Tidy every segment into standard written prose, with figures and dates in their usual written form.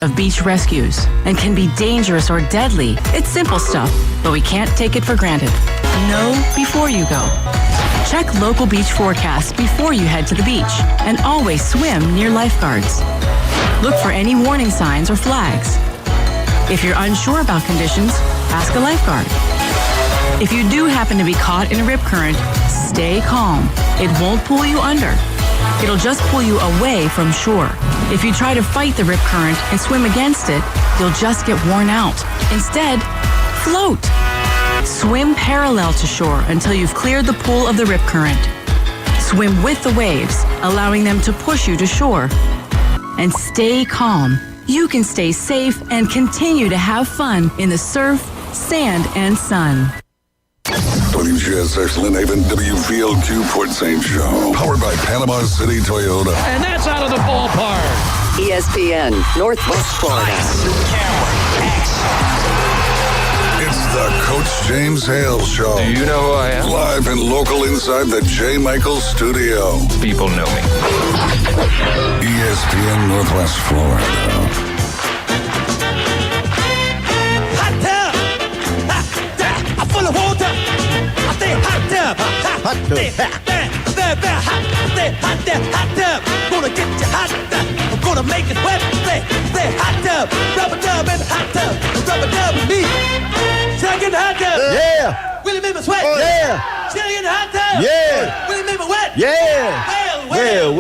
of beach rescues and can be dangerous or deadly. It's simple stuff, but we can't take it for granted. Know before you go. Check local beach forecasts before you head to the beach and always swim near lifeguards. Look for any warning signs or flags. If you're unsure about conditions, ask a lifeguard. If you do happen to be caught in a rip current, stay calm. It won't pull you under. It'll just pull you away from shore. If you try to fight the rip current and swim against it, you'll just get worn out. Instead, float. Swim parallel to shore until you've cleared the pool of the rip current. Swim with the waves, allowing them to push you to shore. And stay calm. You can stay safe and continue to have fun in the surf, sand, and sun. WGSX Lynnhaven WVLQ Port St. Joe. Powered by Panama City Toyota. And that's out of the ballpark. ESPN, Northwest Florida. It's the Coach James Hale Show. Do you know who I am? Live and local inside the J. Michaels studio. People know me. ESPN Northwest Florida. Full of water. I stay hot tub. Hot tub. Stay hot tub. Gonna get you hot. I'm gonna make it wet. Stay hot tub. Rubber dub and hot tub. Rubber dub and me. Shake in the hot tub. Yeah. Will it make me sweat? Oh, yeah. Shake in the hot tub. Yeah. Will it make me wet? Yeah. Well,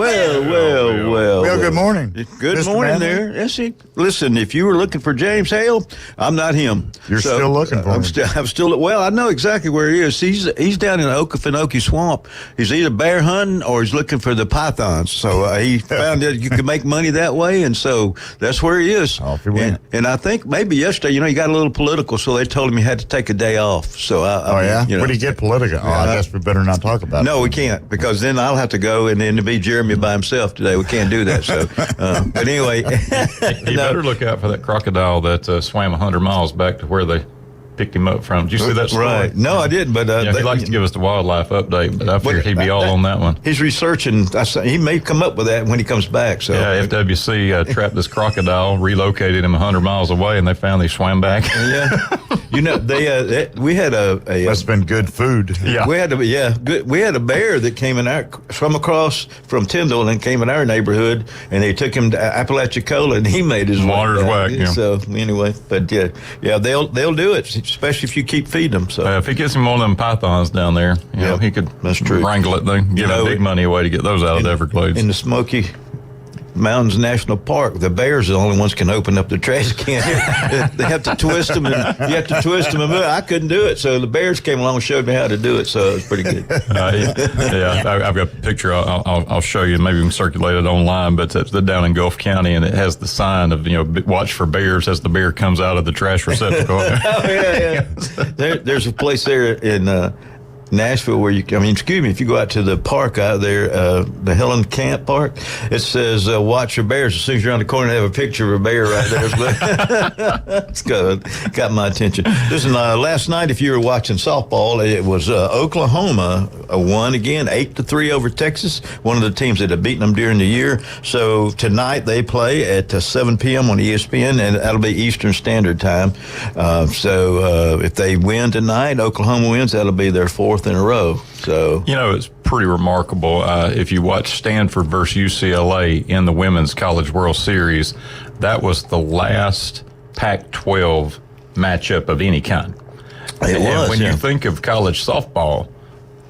good morning. Good Mr. morning Manley. there. Yes, listen, if you were looking for James Hale, I'm not him. You're still looking for him. I'm still, well, I know exactly where he is. He's down in the Okefenokee Swamp. He's either bear hunting or he's looking for the pythons. So he found that you could make money that way, and so that's where he is. Off he went. And I think maybe yesterday, he got a little political, so they told him he had to take a day off. So yeah? What do you get political? I guess we better not talk about it. No, we can't, because then I'll have to go, and then it'll be Jeremy by himself today. We can't do that. So, but anyway. You better look out for that crocodile that swam 100 miles back to where they picked him up from. Did you see that story? Right. No, I didn't. But he likes to give us the wildlife update, but I figured he'd be all on that one. He's researching. He may come up with that when he comes back. So yeah, FWC trapped this crocodile, relocated him 100 miles away, and they found he swam back. Yeah. We had a Must have been good food. Yeah. We had a bear that came in from across from Tyndall and came in our neighborhood, and they took him to Apalachicola, and he made his water's whack. Yeah. So anyway, but yeah, they'll do it, especially if you keep feeding them. So if he gets him one of them pythons down there, he could wrangle it. They give him big money away to get those out of the Everglades. In the Smoky Mountains National Park, the bears are the only ones can open up the trash can. They have to twist them, and you have to twist them. And I couldn't do it, so the bears came along and showed me how to do it. So it was pretty good. I've got a picture. I'll show you. Maybe we can circulate it online. But it's down in Gulf County, and it has the sign of watch for bears as the bear comes out of the trash receptacle. There's a place there in Nashville where if you go out to the park out there, the Helen Camp Park, it says watch for bears. As soon as you're on the corner, they have a picture of a bear right there. It's good. Got my attention. Listen, last night, if you were watching softball, it was Oklahoma won again 8-3 over Texas, one of the teams that have beaten them during the year. So tonight they play at 7 p.m. on ESPN, and that'll be Eastern Standard Time. So if they win tonight, Oklahoma wins, that'll be their fourth in a row. So it's pretty remarkable. If you watch Stanford versus UCLA in the Women's College World Series, that was the last Pac-12 matchup of any kind. When you think of college softball,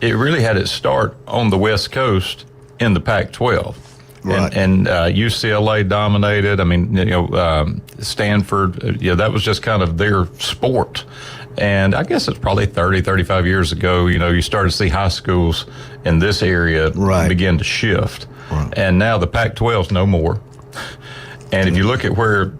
it really had its start on the West Coast in the Pac-12. Right. And UCLA dominated. Stanford, that was just kind of their sport. And I guess it's probably 30, 35 years ago, you started to see high schools in this area begin to shift. Right. And now the Pac-12's no more. And if you look at where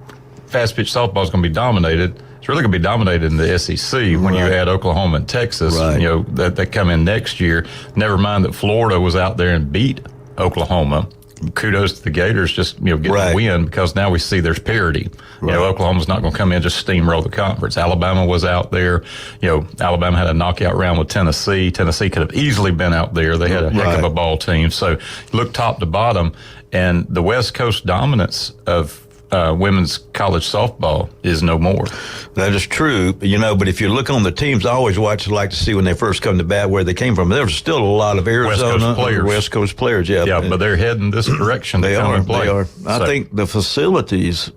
fast pitch softball is going to be dominated, it's really going to be dominated in the SEC when you add Oklahoma and Texas, that come in next year. Never mind that Florida was out there and beat Oklahoma. Kudos to the Gators just getting the win, because now we see there's parity. Oklahoma's not going to come in and just steamroll the conference. Alabama was out there. Alabama had a knockout round with Tennessee. Tennessee could have easily been out there. They had a heck of a ball team. So look top to bottom, and the West Coast dominance of women's college softball is no more. That is true, but if you look on the teams, I always like to see when they first come to bat where they came from. There's still a lot of Arizona West Coast players, yeah, but they're heading this direction. They are. So, I think the facilities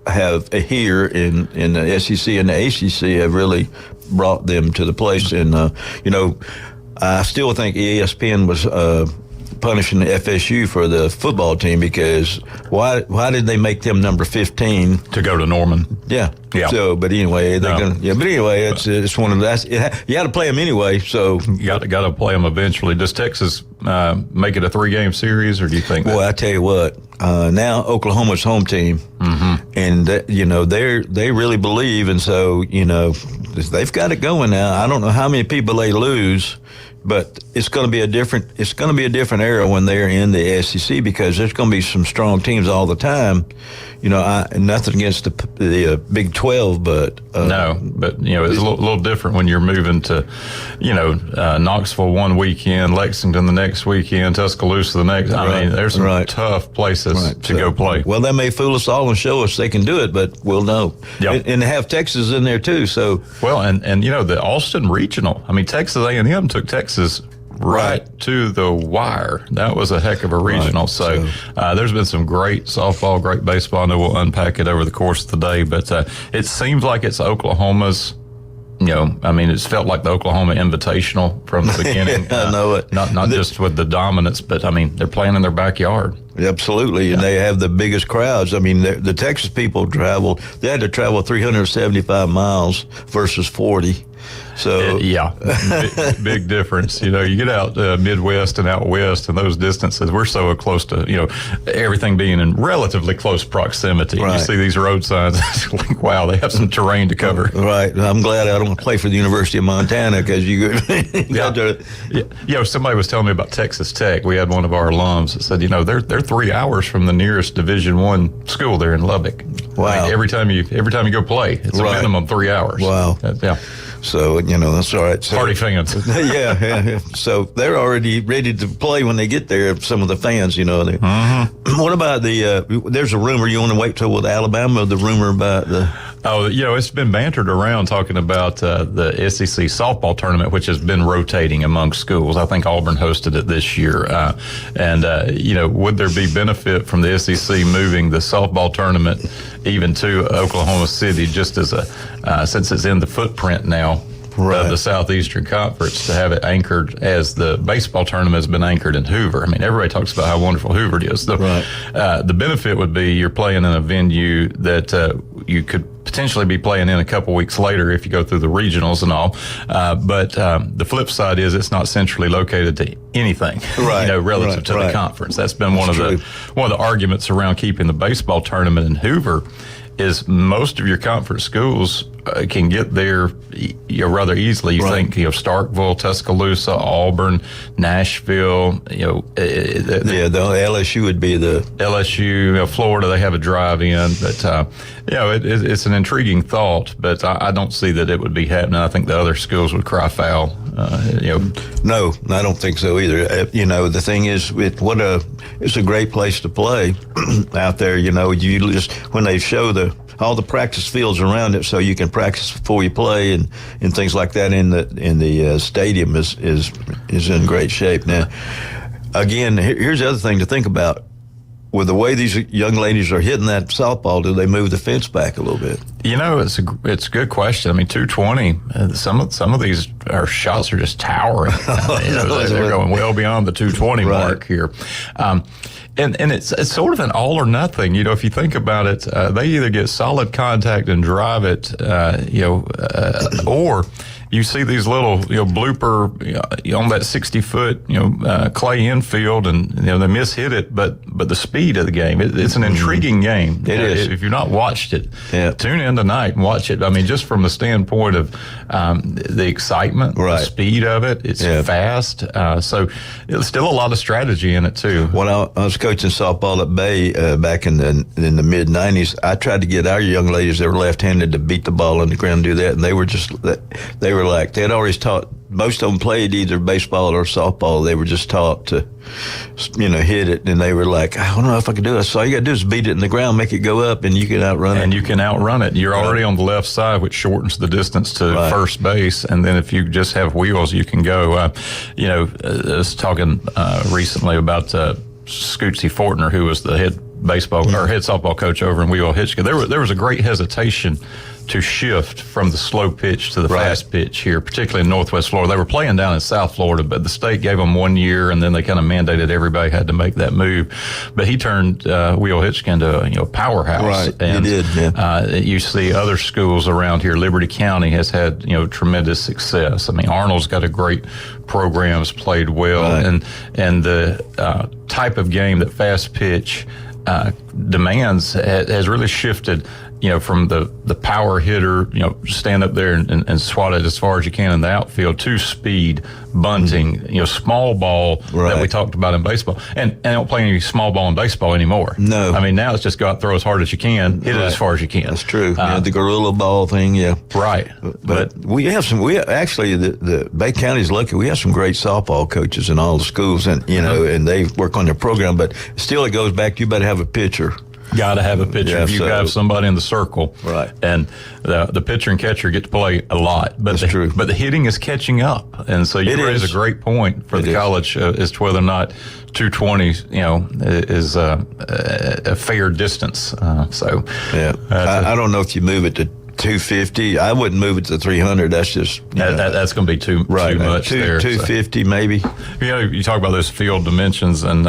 have here in the SEC and the ACC have really brought them to the place. And I still think ESPN was punishing the FSU for the football team because why did they make them number 15 to go to Norman? Yeah. So, but anyway, it's one of that. You got to play them anyway. So you got to play them eventually. Does Texas make it a 3-game series, or do you think? Boy, I tell you what. Now Oklahoma's home team, and they really believe, and so they've got it going now. I don't know how many people they lose. But it's going to be a different era when they're in the SEC because there's going to be some strong teams all the time. Nothing against the Big 12, but it's a little different when you're moving to, Knoxville one weekend, Lexington the next weekend, Tuscaloosa the next. I mean, there's some tough places to go play. Well, they may fool us all and show us they can do it, but we'll know. Yep. And they have Texas in there too. So and the Austin Regional. I mean, Texas A&M took Texas right to the wire. That was a heck of a regional. So there's been some great softball, great baseball. I know we'll unpack it over the course of the day, but it seems like it's Oklahoma's. It's felt like the Oklahoma Invitational from the beginning. I know it. Not just with the dominance, but they're playing in their backyard. Absolutely, and they have the biggest crowds. I mean, the Texas people they had to travel 375 miles versus 40. So big difference. You get out Midwest and out West, and those distances, we're so close to everything being in relatively close proximity. Right. You see these road signs, it's like, wow, they have some terrain to cover. Right. I'm glad I don't play for the University of Montana because somebody was telling me about Texas Tech. We had one of our alums that said, they're 3 hours from the nearest Division I school there in Lubbock. Wow. I mean, every time you go play, it's a minimum 3 hours. Wow. So, that's all right. So, Party fans. Yeah. So they're already ready to play when they get there, some of the fans, What about there's a rumor, you want to wait till with Alabama, the rumor about the... Oh, it's been bantered around talking about the SEC softball tournament, which has been rotating among schools. I think Auburn hosted it this year. Would there be benefit from the SEC moving the softball tournament even to Oklahoma City, just as since it's in the footprint now of the Southeastern Conference, to have it anchored as the baseball tournament has been anchored in Hoover? I mean, everybody talks about how wonderful Hoover is. The benefit would be you're playing in a venue that you could potentially be playing in a couple weeks later if you go through the regionals and all. But the flip side is it's not centrally located to anything, relative to the conference. That's been one of the arguments around keeping the baseball tournament in Hoover. Is most of your conference schools can get there rather easily. You think Starkville, Tuscaloosa, Auburn, Nashville. The LSU would be the LSU. Florida, they have a drive-in, but it's an intriguing thought. But I don't see that it would be happening. I think the other schools would cry foul. No, I don't think so either. The thing is, it's a great place to play out there. You just when they show all the practice fields around it, so you can practice before you play and things like that in the stadium is in great shape. Now, again, here's the other thing to think about. With the way these young ladies are hitting that softball, do they move the fence back a little bit? It's a good question. I mean, 220. Some of these shots are just towering. They're going well beyond the 220 mark here. And it's sort of an all or nothing. If you think about it, they either get solid contact and drive it, or you see these little, blooper on that 60-foot, clay infield, and they mishit it. But the speed of the game, it's an intriguing game. It is. If you've not watched it, tune in tonight and watch it. I mean, just from the standpoint of the excitement, the speed of it, it's fast. So there's still a lot of strategy in it too. When I was coaching softball at Bay back in the mid '90s, I tried to get our young ladies that were left-handed to beat the ball on the ground, do that, and they were like they had always taught most of them played either baseball or softball. They were just taught to, hit it, and they were like, I don't know if I can do it. So all you got to do is beat it in the ground, make it go up, and you can outrun it. And you can outrun it. You're already on the left side, which shortens the distance to first base. And then if you just have wheels, you can go. I was talking recently about Scootsy Fortner, who was the head baseball or head softball coach over in Wheel Hitchcock. There was a great hesitation to shift from the slow pitch to the fast pitch here, particularly in Northwest Florida. They were playing down in South Florida, but the state gave them 1 year, and then they kind of mandated everybody had to make that move. But he turned Wheel Hitchcock into a powerhouse. Right, and, he did. Yeah. You see other schools around here. Liberty County has had tremendous success. I mean, Arnold's got a great program, has played well, and the type of game that fast pitch demands has really shifted. From the power hitter, stand up there and swat it as far as you can in the outfield, to speed, bunting, small ball that we talked about in baseball. And they don't play any small ball in baseball anymore. No. I mean, now it's just go out, throw as hard as you can, hit it as far as you can. That's true. The gorilla ball thing, Right. But we have some, the Bay County's lucky. We have some great softball coaches in all the schools, and, and they work on their program, but still it goes back, you better have a pitcher. Got to have a pitcher. You have somebody in the circle, right? And the pitcher and catcher get to play a lot, but that's true. But the hitting is catching up, and so you raise a great point for the college as to whether or not 220, is a fair distance. I don't know if you move it to 250. I wouldn't move it to 300. That's just that's going to be too much. 250 maybe. You talk about those field dimensions, and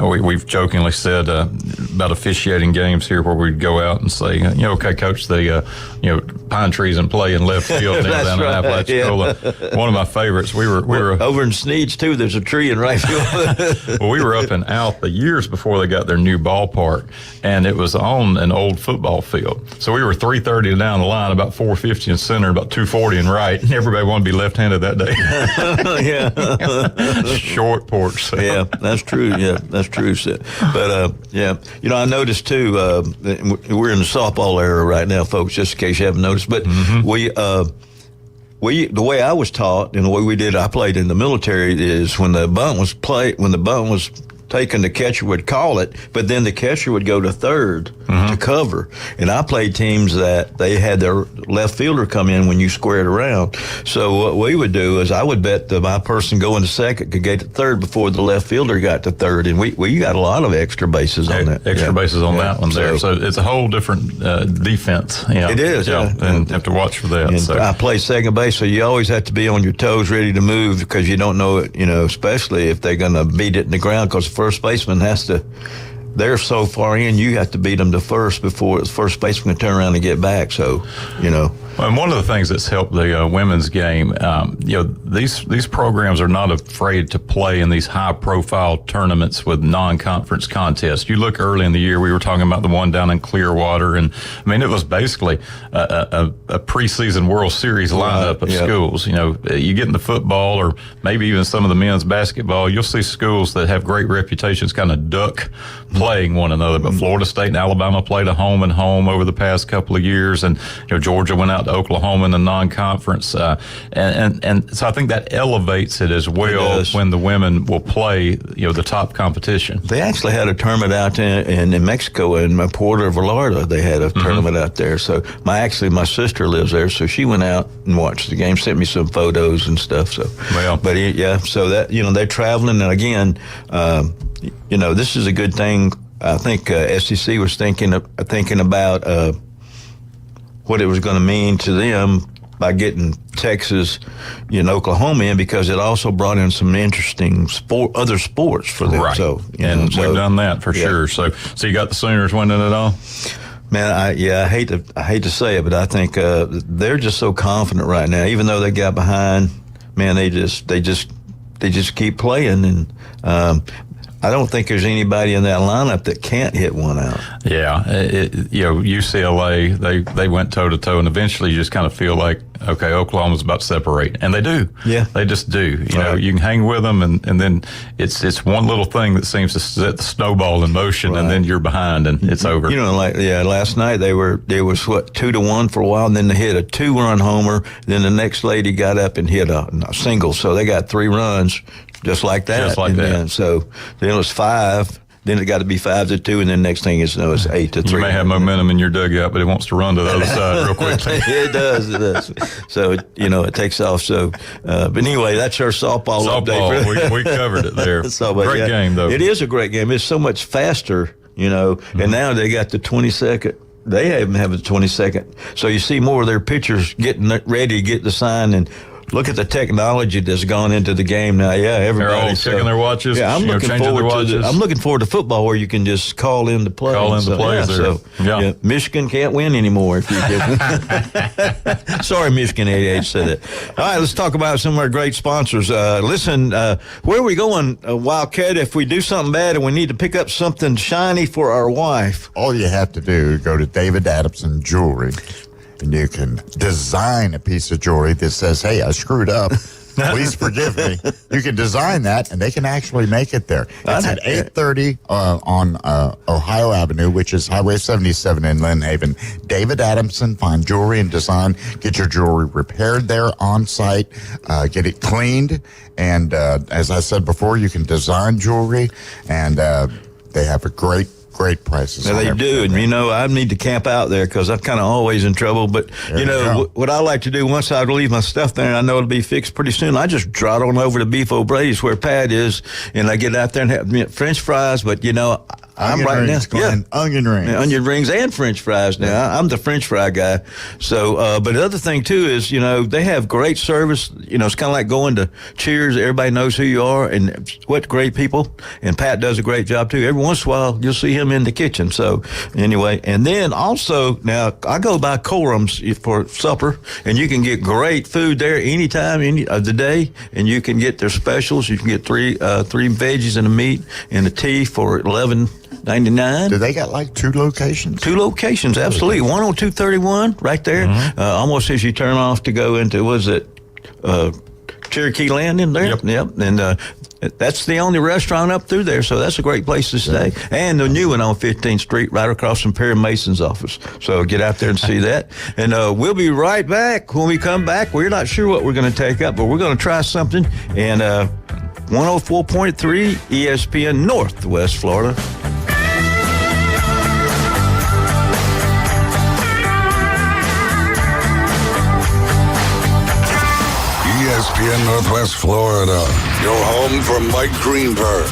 we've jokingly said about officiating games here where we'd go out and say, okay, coach, the pine trees and play in left field down in Apalachicola. One of my favorites. We were over in Sneeds too. There's a tree in right field. Well, we were up in Alpha years before they got their new ballpark, and it was on an old football field. So we were 330 down the line, about 450 in center, about 240 in right, and everybody wanted to be left-handed that day. Short porch. So. Yeah, that's true. Yeah, that's true. So, but I noticed too. We're in the softball era right now, folks. Just in case you haven't noticed, but we the way I was taught and the way we did, I played in the military, is when the bunt was taken, the catcher would call it, but then the catcher would go to third to cover. And I played teams that they had their left fielder come in when you squared around. So what we would do is I would bet that my person going to second could get to third before the left fielder got to third. And we got a lot of extra bases on that. Extra bases on that one there. So it's a whole different defense. It is. And have to watch for that. And I play second base, so you always have to be on your toes ready to move, because you don't know it, especially if they're going to beat it in the ground, because first baseman they're so far in, you have to beat them to first before the first baseman can turn around and get back. So, And one of the things that's helped the women's game, these programs are not afraid to play in these high-profile tournaments with non-conference contests. You look early in the year, we were talking about the one down in Clearwater, and it was basically a preseason World Series lineup of schools. You get into football, or maybe even some of the men's basketball, you'll see schools that have great reputations kind of duck playing one another. But Florida State and Alabama played a home and home over the past couple of years, and Georgia went out to Oklahoma in the non-conference, and so I think that elevates it as well when the women will play the top competition. They actually had a tournament out in Mexico, in Puerto Vallarta. They had a tournament out there. So my sister lives there, so she went out and watched the game, sent me some photos and stuff. So so that they're traveling, and again, this is a good thing. I think SEC was thinking about what it was going to mean to them by getting Texas, Oklahoma in, because it also brought in some interesting other sports for them. Right. So, we've done that for sure. So you got the Sooners winning it all? Man, I hate to say it, but I think they're just so confident right now. Even though they got behind, man, they just keep playing, and I don't think there's anybody in that lineup that can't hit one out. Yeah, UCLA, they went toe-to-toe, and eventually you just kind of feel like, okay, Oklahoma's about to separate. And they do. Yeah. They just do. You know, you can hang with them, and then it's one little thing that seems to set the snowball in motion, and then you're behind, and it's over. You know, last night there was 2-1 for a while, and then they hit a 2-run homer. Then the next lady got up and hit a single. So they got 3 runs just like that. Then, so then it was 5. Then it got to be 5-2, and then next thing is, it's 8-3. You may have momentum in your dugout, but it wants to run to the other side real quickly. It does. So, it takes off. So, but anyway, that's our softball update. We covered it there. Great game, though. It is a great game. It's so much faster, and now they got the 20-second. They even have a 20-second. So you see more of their pitchers getting ready to get the sign, and look at the technology that's gone into the game now. Yeah, everybody. They're all checking their watches. Yeah, I'm looking forward to football where you can just call in the play. Michigan can't win anymore if you get. Sorry, Michigan 88 said that. All right, let's talk about some of our great sponsors. Listen, where are we going, Wildcat? If we do something bad and we need to pick up something shiny for our wife, all you have to do is go to David Adamson Jewelry. And you can design a piece of jewelry that says, hey, I screwed up. Please forgive me. You can design that, and they can actually make it there. It's at 830 on Ohio Avenue, which is Highway 77 in Lynn Haven. David Adamson, find jewelry and design. Get your jewelry repaired there on site. Get it cleaned. And as I said before, you can design jewelry, and they have a great prices. Yeah, they do. And, I need to camp out there because I'm kind of always in trouble. But, what I like to do once I leave my stuff there and I know it'll be fixed pretty soon, I just trot on over to Beef O'Brady's where Pat is, and I get out there and have French fries. But, I'm right now. Onion rings. Yeah, onion rings and French fries now. Yeah. I'm the French fry guy. So, but the other thing, too, is, they have great service. It's kind of like going to Cheers. Everybody knows who you are and what great people. And Pat does a great job, too. Every once in a while, you'll see him in the kitchen. So, anyway. And then also, now, I go by Corum's for supper, and you can get great food there anytime of the day. And you can get their specials. You can get three veggies and a meat and a tea for $11.99. Do they got like 2 locations? 2 locations, absolutely. One on 231 right there, almost as you turn off to go into, Cherokee Landing there? Yep. And that's the only restaurant up through there, so that's a great place to stay. And the new one on 15th Street, right across from Perry Mason's office. So get out there and see that. And we'll be right back. When we come back, we're not sure what we're going to take up, but we're going to try something. And 104.3 ESPN Northwest Florida. ESPN Northwest Florida, your home for Mike Greenberg.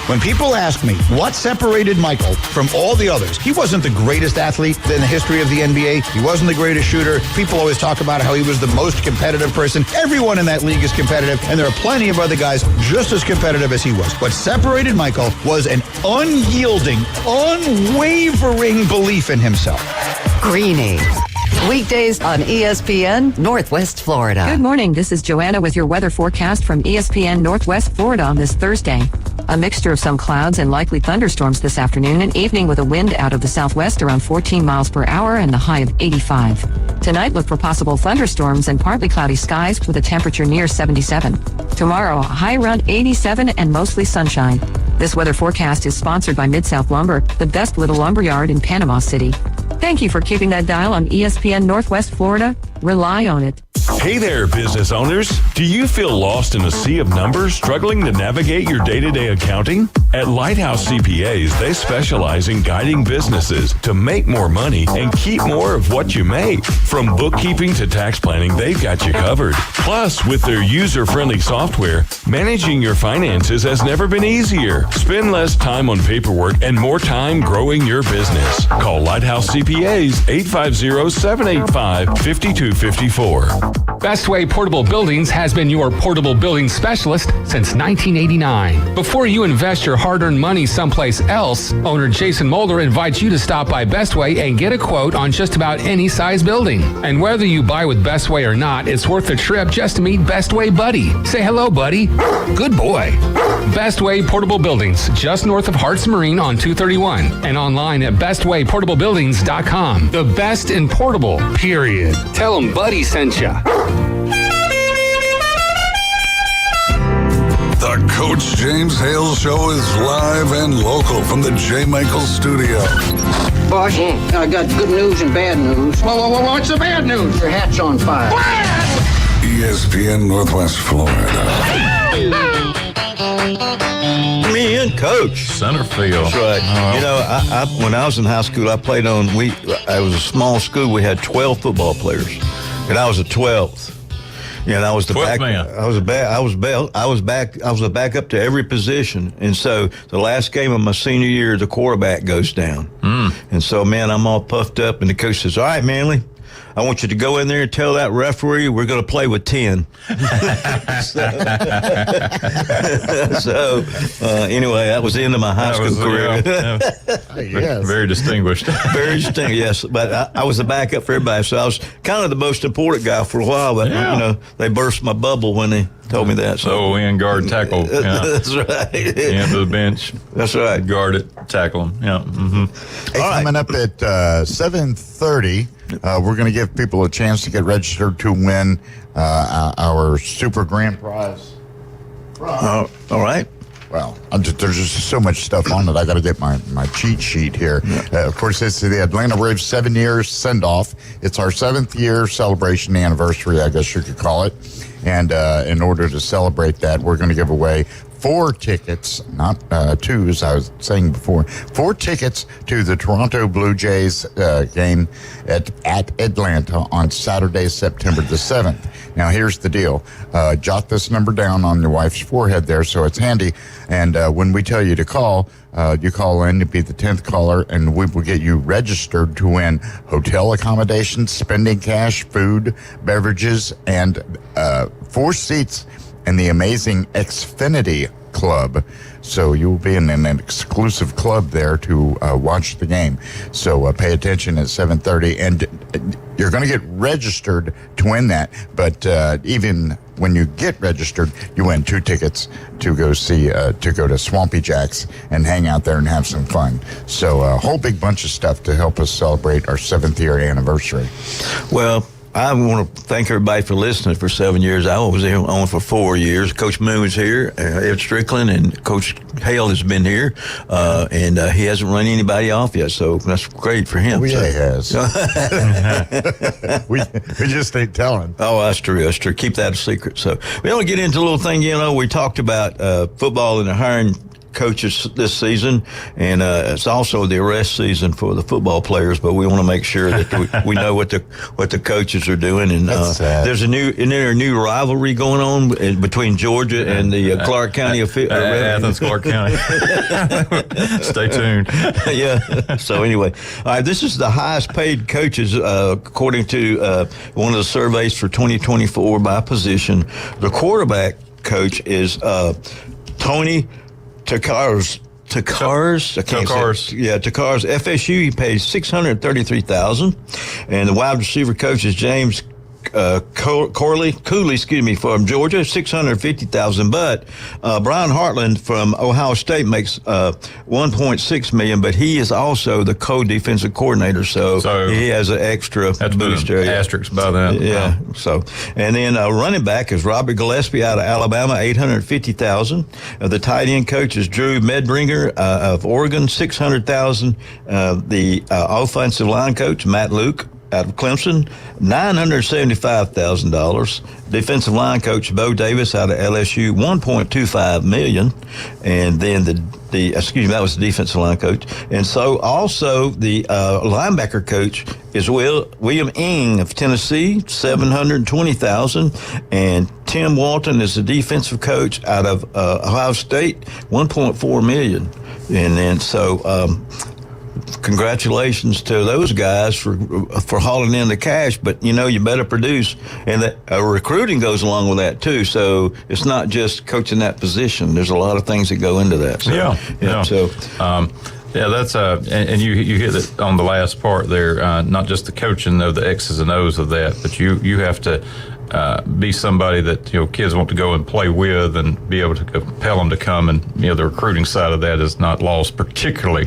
When people ask me what separated Michael from all the others, he wasn't the greatest athlete in the history of the NBA. He wasn't the greatest shooter. People always talk about how he was the most competitive person. Everyone in that league is competitive, and there are plenty of other guys just as competitive as he was. What separated Michael was an unyielding, unwavering belief in himself. Greeny. Weekdays on ESPN Northwest Florida. Good morning. This is Joanna with your weather forecast from ESPN Northwest Florida on this Thursday. A mixture of some clouds and likely thunderstorms this afternoon and evening with a wind out of the southwest around 14 miles per hour and the high of 85. Tonight, look for possible thunderstorms and partly cloudy skies with a temperature near 77. Tomorrow, a high around 87 and mostly sunshine. This weather forecast is sponsored by Mid-South Lumber, the best little lumber yard in Panama City. Thank you for keeping that dial on ESPN Northwest Florida. Rely on it. Hey there, business owners. Do you feel lost in a sea of numbers, struggling to navigate your day-to-day accounting? At Lighthouse CPAs, they specialize in guiding businesses to make more money and keep more of what you make. From bookkeeping to tax planning, they've got you covered. Plus, with their user-friendly software, managing your finances has never been easier. Spend less time on paperwork and more time growing your business. Call Lighthouse CPAs 850-785-5254. Bestway Portable Buildings has been your portable building specialist since 1989. Before you invest your hard-earned money someplace else, owner Jason Mulder invites you to stop by Bestway and get a quote on just about any size building. And whether you buy with Bestway or not, it's worth the trip just to meet Bestway Buddy. Say hello, buddy. Good boy. Bestway Portable Buildings, just north of Harts Marine on 231, and online at bestwayportablebuildings.com. The best in portable, period. Tell them Buddy sent ya. The Coach James Hale Show is live and local from the J. Michael Studio. Boss, I got good news and bad news. Whoa, what's the bad news? Your hat's on fire. ESPN Northwest Florida. Me and Coach. Center field. That's right. Oh. You know, I when I was in high school, I played on. I was a small school. We had 12 football players, and I was the 12th. Yeah, and I was the 12th back. man. I was a backup to every position, and so the last game of my senior year, the quarterback goes down, and so man, I'm all puffed up, and the coach says, "All right, Manley, I want you to go in there and tell that referee we're going to play with 10. Anyway, that was the end of my high school career. Yes. Very distinguished. Very distinguished, yes. But I was the backup for everybody, so I was kind of the most important guy for a while. But you know, they burst my bubble when they told me that. So in guard, tackle. Yeah. That's right. Into the bench. That's right. Guard it, tackle them. Yeah. Mm-hmm. Hey, coming up at 7:30. We're going to give people a chance to get registered to win our Super Grand Prize. All right. Well, there's just so much stuff on it. I got to get my cheat sheet here. Of course, it's the Atlanta Braves 7 years send-off. It's our 7th year celebration anniversary, I guess you could call it. And in order to celebrate that, we're going to give away 4 tickets, not 2, as I was saying before, 4 tickets to the Toronto Blue Jays game at Atlanta on Saturday, September the 7th. Now, here's the deal. Jot this number down on your wife's forehead there so it's handy. And when we tell you to call, you call in to be the 10th caller, and we will get you registered to win hotel accommodations, spending cash, food, beverages, and 4 seats in the amazing Xfinity Club. So you'll be in an exclusive club there to watch the game. So pay attention at 7:30, and you're going to get registered to win that. But even when you get registered, you win 2 tickets to go to Swampy Jack's and hang out there and have some fun. So a whole big bunch of stuff to help us celebrate our 7th year anniversary. Well, I want to thank everybody for listening for 7 years. I was on for 4 years. Coach Moon was here, Ed Strickland, and Coach Hale has been here, and he hasn't run anybody off yet, so that's great for him. Oh, yeah, he has. we just ain't telling. Oh, that's true. That's true. Keep that a secret. So we don't get into a little thing, we talked about football and hiring coaches this season, and it's also the arrest season for the football players, but we want to make sure that we know what the coaches are doing. And there's a new rivalry going on between Georgia and the Clark County Athens, Clark County. Stay tuned. Yeah. So anyway, all right, this is the highest paid coaches according to one of the surveys for 2024 by position. The quarterback coach is Tony Takars. Yeah, Takars. FSU, he pays $633,000, and the wide receiver coach is James Cooley, from Georgia, $650,000. But Brian Hartland from Ohio State makes $1.6 million, but he is also the co-defensive coordinator, so he has an extra boost there. Asterisk by that. Yeah. So, and then running back is Robert Gillespie out of Alabama, $850,000. The tight end coach is Drew Medbringer of Oregon, $600,000. The offensive line coach Matt Luke out of Clemson, $975,000. Defensive line coach Bo Davis out of LSU, $1.25 million. And then that was the defensive line coach. And so also the linebacker coach is William Ing of Tennessee, $720,000. And Tim Walton is the defensive coach out of Ohio State, $1.4 million. And then congratulations to those guys for hauling in the cash. But you better produce, and that recruiting goes along with that too. So it's not just coaching that position. There's a lot of things that go into that. So, yeah. So. Yeah, that's and you hit it on the last part there. Not just the coaching of the X's and O's of that, but you have to be somebody that kids want to go and play with, and be able to compel them to come. And the recruiting side of that is not lost, particularly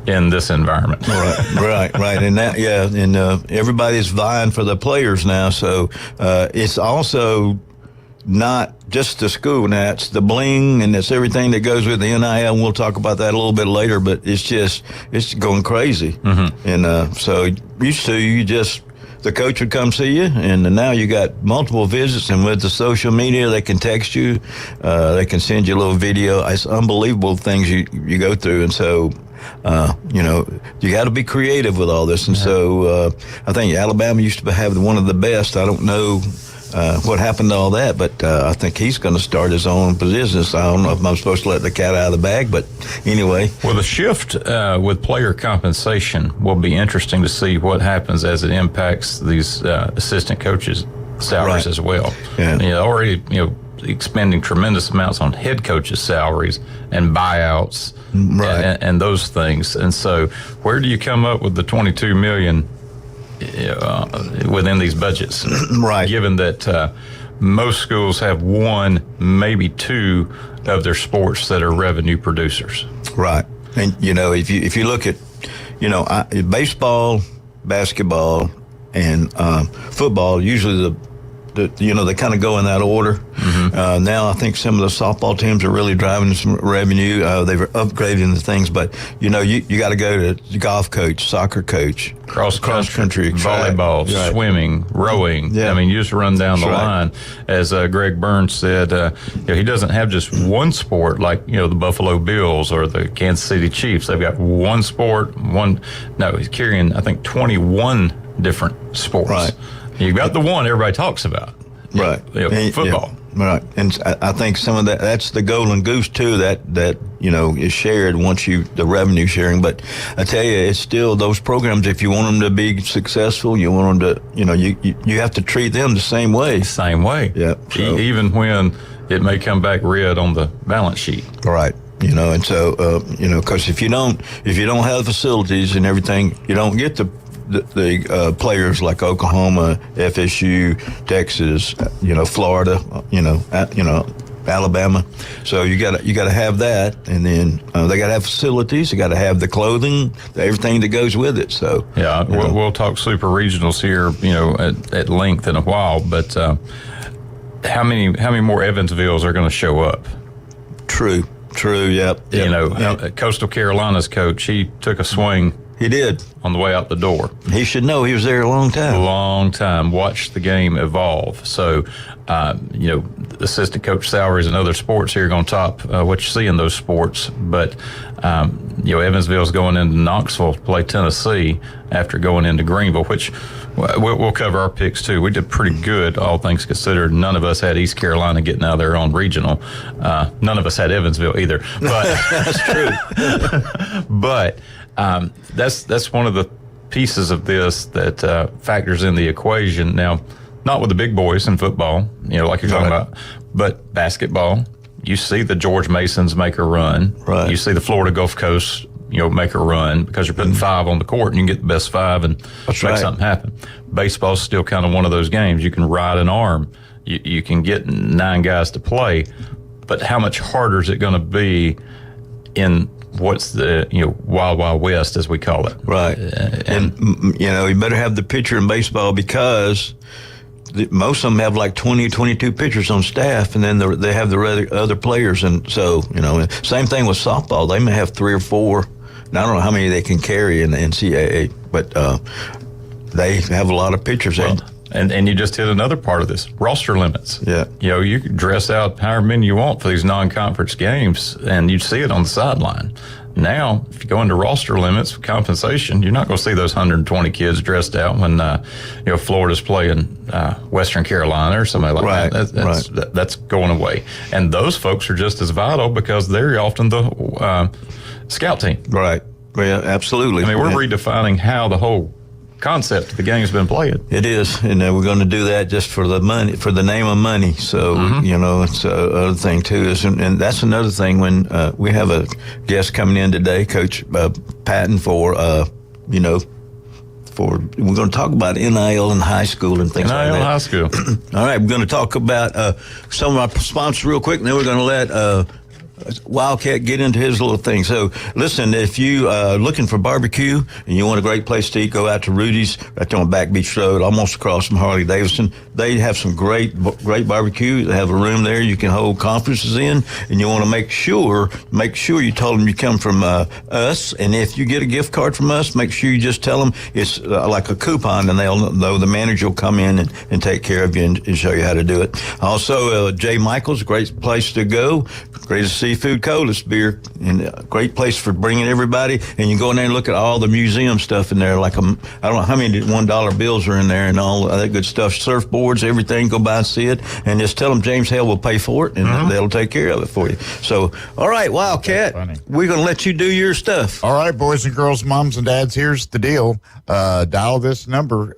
in this environment. Right, and that and everybody's vying for the players now. So it's also not just the school. Now it's the bling and it's everything that goes with the NIL, and we'll talk about that a little bit later, but it's going crazy. Mm-hmm. And so used to the coach would come see you, and now you got multiple visits, and with the social media, they can text you, they can send you a little video. It's unbelievable things you go through, and so you got to be creative with all this. And so I think Alabama used to have one of the best. I don't know what happened to all that, but I think he's going to start his own business. I don't know if I'm supposed to let the cat out of the bag, but anyway. Well, the shift with player compensation will be interesting to see what happens as it impacts these assistant coaches' salaries as well. Yeah. Already, expending tremendous amounts on head coaches' salaries and buyouts, and those things. And so, where do you come up with the $22 million? Within these budgets, given that most schools have one, maybe two of their sports that are revenue producers. Right. And if you look at baseball, basketball, and football, usually they kind of go in that order. Mm-hmm. Now I think some of the softball teams are really driving some revenue. They've upgraded the things, but you got to go to golf coach, soccer coach, cross country, volleyball, swimming, rowing. Yeah. I mean, you just run down the line. As Greg Burns said, he doesn't have just one sport like the Buffalo Bills or the Kansas City Chiefs. They've got one sport. He's carrying I think 21 different sports. Right. You've got the one everybody talks about. Right. Football. Yeah, right. And I think some of that's the golden goose too, that is shared once the revenue sharing. But I tell you, it's still those programs, if you want them to be successful, you want them to, you have to treat them the same way. Same way. Yeah. So. Even when it may come back red on the balance sheet. Right. And so, because if you don't have facilities and everything, you don't get the players like Oklahoma, FSU, Texas, Florida, Alabama. So you got to have that, and then they got to have facilities. They got to have the clothing, everything that goes with it. So we'll talk super regionals here, at length in a while. But how many more Evansvilles are going to show up? True. Yep. Coastal Carolina's coach, he took a swing. He did. On the way out the door. He should know. He was there a long time. Watched the game evolve. So, assistant coach salaries and other sports here are going to top what you see in those sports. But, Evansville's going into Knoxville to play Tennessee after going into Greenville, which we'll cover our picks too. We did pretty good, all things considered. None of us had East Carolina getting out of their own regional. None of us had Evansville either. But that's true. But that's one of the pieces of this that factors in the equation. Now, not with the big boys in football, like you're talking about, but basketball. You see the George Masons make a run. Right. You see the Florida Gulf Coast, make a run because you're putting 5 on the court and you can get the best 5 and make something happen. Baseball's still kind of one of those games. You can ride an arm. You can get 9 guys to play, but how much harder is it going to be in what's the wild west, as we call it? Right. And you better have the pitcher in baseball, because most of them have like 20, 22 pitchers on staff, and then they have the other players. And so, same thing with softball. They may have 3 or 4. Now, I don't know how many they can carry in the NCAA, but they have a lot of pitchers. Well, and you just hit another part of this, roster limits. Yeah. You can dress out however many you want for these non-conference games, and you see it on the sideline. Now, if you go into roster limits for compensation, you're not going to see those 120 kids dressed out when Florida's playing Western Carolina or somebody like that. That's going away. And those folks are just as vital because they're often the scout team. Right. Well, absolutely. I mean, we're redefining how the whole concept of the game's been played. It is, and we're going to do that just for the money, for the name of money. So, it's other thing too is, and that's another thing when we have a guest coming in today, Coach Patton, for we're going to talk about NIL in high school and things like that. NIL high school. All right, we're going to talk about some of our sponsors real quick, and then we're going to let Wildcat get into his little thing. So, listen, if you are looking for barbecue and you want a great place to eat, go out to Rudy's right there on Back Beach Road, almost across from Harley-Davidson. They have some great barbecue. They have a room there you can hold conferences in, and you want to make sure you tell them you come from us. And if you get a gift card from us, make sure you just tell them it's like a coupon, and they'll know the manager will come in and take care of you and show you how to do it. Also, J. Michael's, a great place to go. Greatest seafood coldest beer, and a great place for bringing everybody. And you go in there and look at all the museum stuff in there, like I don't know how many $1 bills are in there and all that good stuff, surfboards, everything. Go by and see it, and just tell them James Hale will pay for it, and they'll take care of it for you. So, all right, Wildcat, we're going to let you do your stuff. All right, boys and girls, moms and dads, here's the deal. Dial this number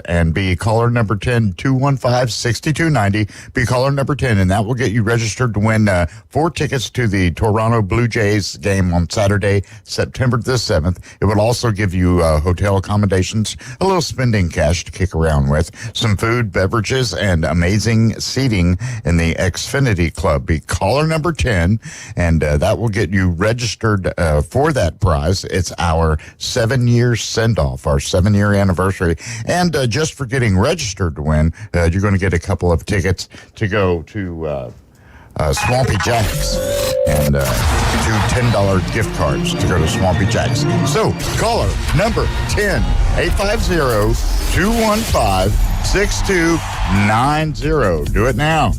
and be caller number 10, 215-6290. Be caller number 10, and that will get you registered to win 4 tickets to the Toronto Blue Jays game on Saturday, September the 7th. It will also give you hotel accommodations, a little spending cash to kick around with, some food, beverages, and amazing seating in the Xfinity Club. Be caller number 10, and that will get you registered for that prize. It's our 7-year send-off, our 7-year anniversary. And just for getting registered to win, you're going to get a couple of tickets to go to Swampy Jack's and 2 $10 gift cards to go to Swampy Jack's. So, caller number 10, 850-215-6290. Do it now.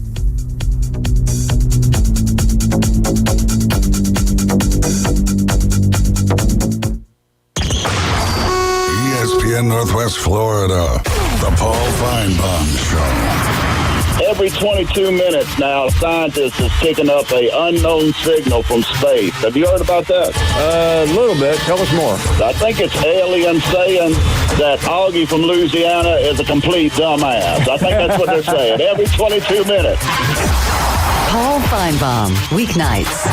ESPN Northwest Florida, the Paul Feinbaum Show. Every 22 minutes now, scientists is picking up a unknown signal from space. Have you heard about that? A little bit. Tell us more. I think it's aliens saying that Augie from Louisiana is a complete dumbass. I think that's what they're saying. Every 22 minutes. Paul Feinbaum, weeknights,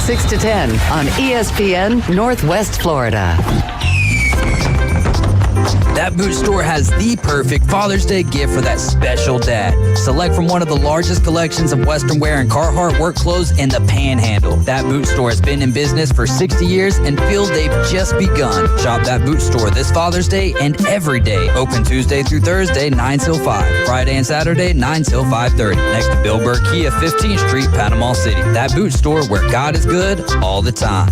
6 to 10 on ESPN Northwest Florida. That boot store has the perfect Father's Day gift for that special dad. Select from one of the largest collections of Western wear and Carhartt work clothes in the Panhandle. That boot store has been in business for 60 years and feels they've just begun. Shop that boot store this Father's Day and every day. Open Tuesday through Thursday, 9 till 5. Friday and Saturday, 9 till 5:30. Next to Bill Burr Kia, 15th Street, Panama City. That boot store where God is good all the time.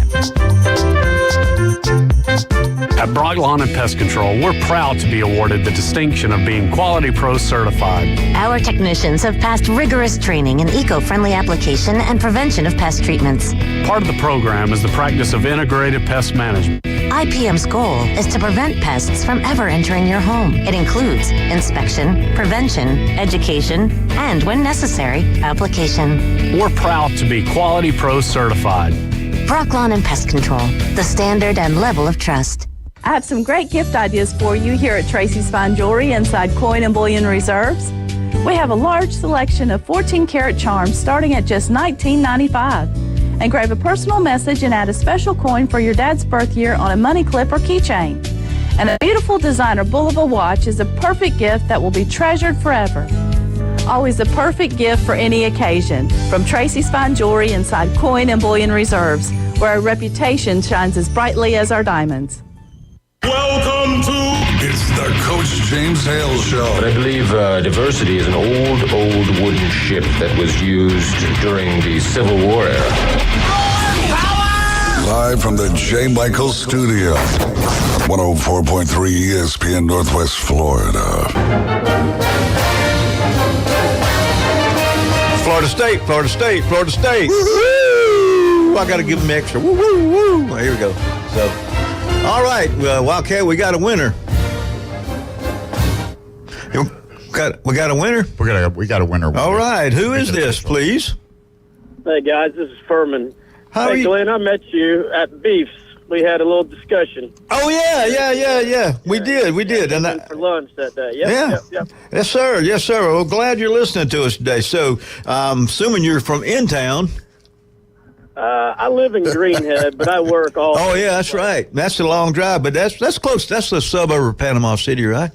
At Brock Lawn and Pest Control, we're proud to be awarded the distinction of being Quality Pro certified. Our technicians have passed rigorous training in eco-friendly application and prevention of pest treatments. Part of the program is the practice of integrated pest management. IPM's goal is to prevent pests from ever entering your home. It includes inspection, prevention, education, and, when necessary, application. We're proud to be Quality Pro certified. Brock Lawn and Pest Control, the standard and level of trust. I have some great gift ideas for you here at Tracy's Fine Jewelry inside Coin and Bullion Reserves. We have a large selection of 14-karat charms starting at just $19.95. Engrave a personal message and add a special coin for your dad's birth year on a money clip or keychain. And a beautiful designer Bulova watch is a perfect gift that will be treasured forever. Always a perfect gift for any occasion. From Tracy's Fine Jewelry inside Coin and Bullion Reserves, where our reputation shines as brightly as our diamonds. Welcome to It's the Coach James Hale Show. But I believe diversity is an old wooden ship that was used during the Civil War era. Live from the J. Michael Studio, 104.3 ESPN Northwest Florida. Florida State, Florida State, Florida State. Woo-hoo! I got to give them extra. Woo, woo, woo. Well, here we go. So, all right, Wildcat, we got a winner. We got a winner? We got a winner. All right, who is this, please? Hey, guys, this is Furman. How are hey, you? Glenn, I met you at Beef's we had a little discussion. Oh yeah. We did. And for lunch that day. Yep. Yes, sir. Well, glad you're listening to us today. So, I'm assuming you're from in town. I live in Greenhead, but I work all. Oh yeah, that's right. That's a long drive, but that's close. That's the suburb of Panama City, right?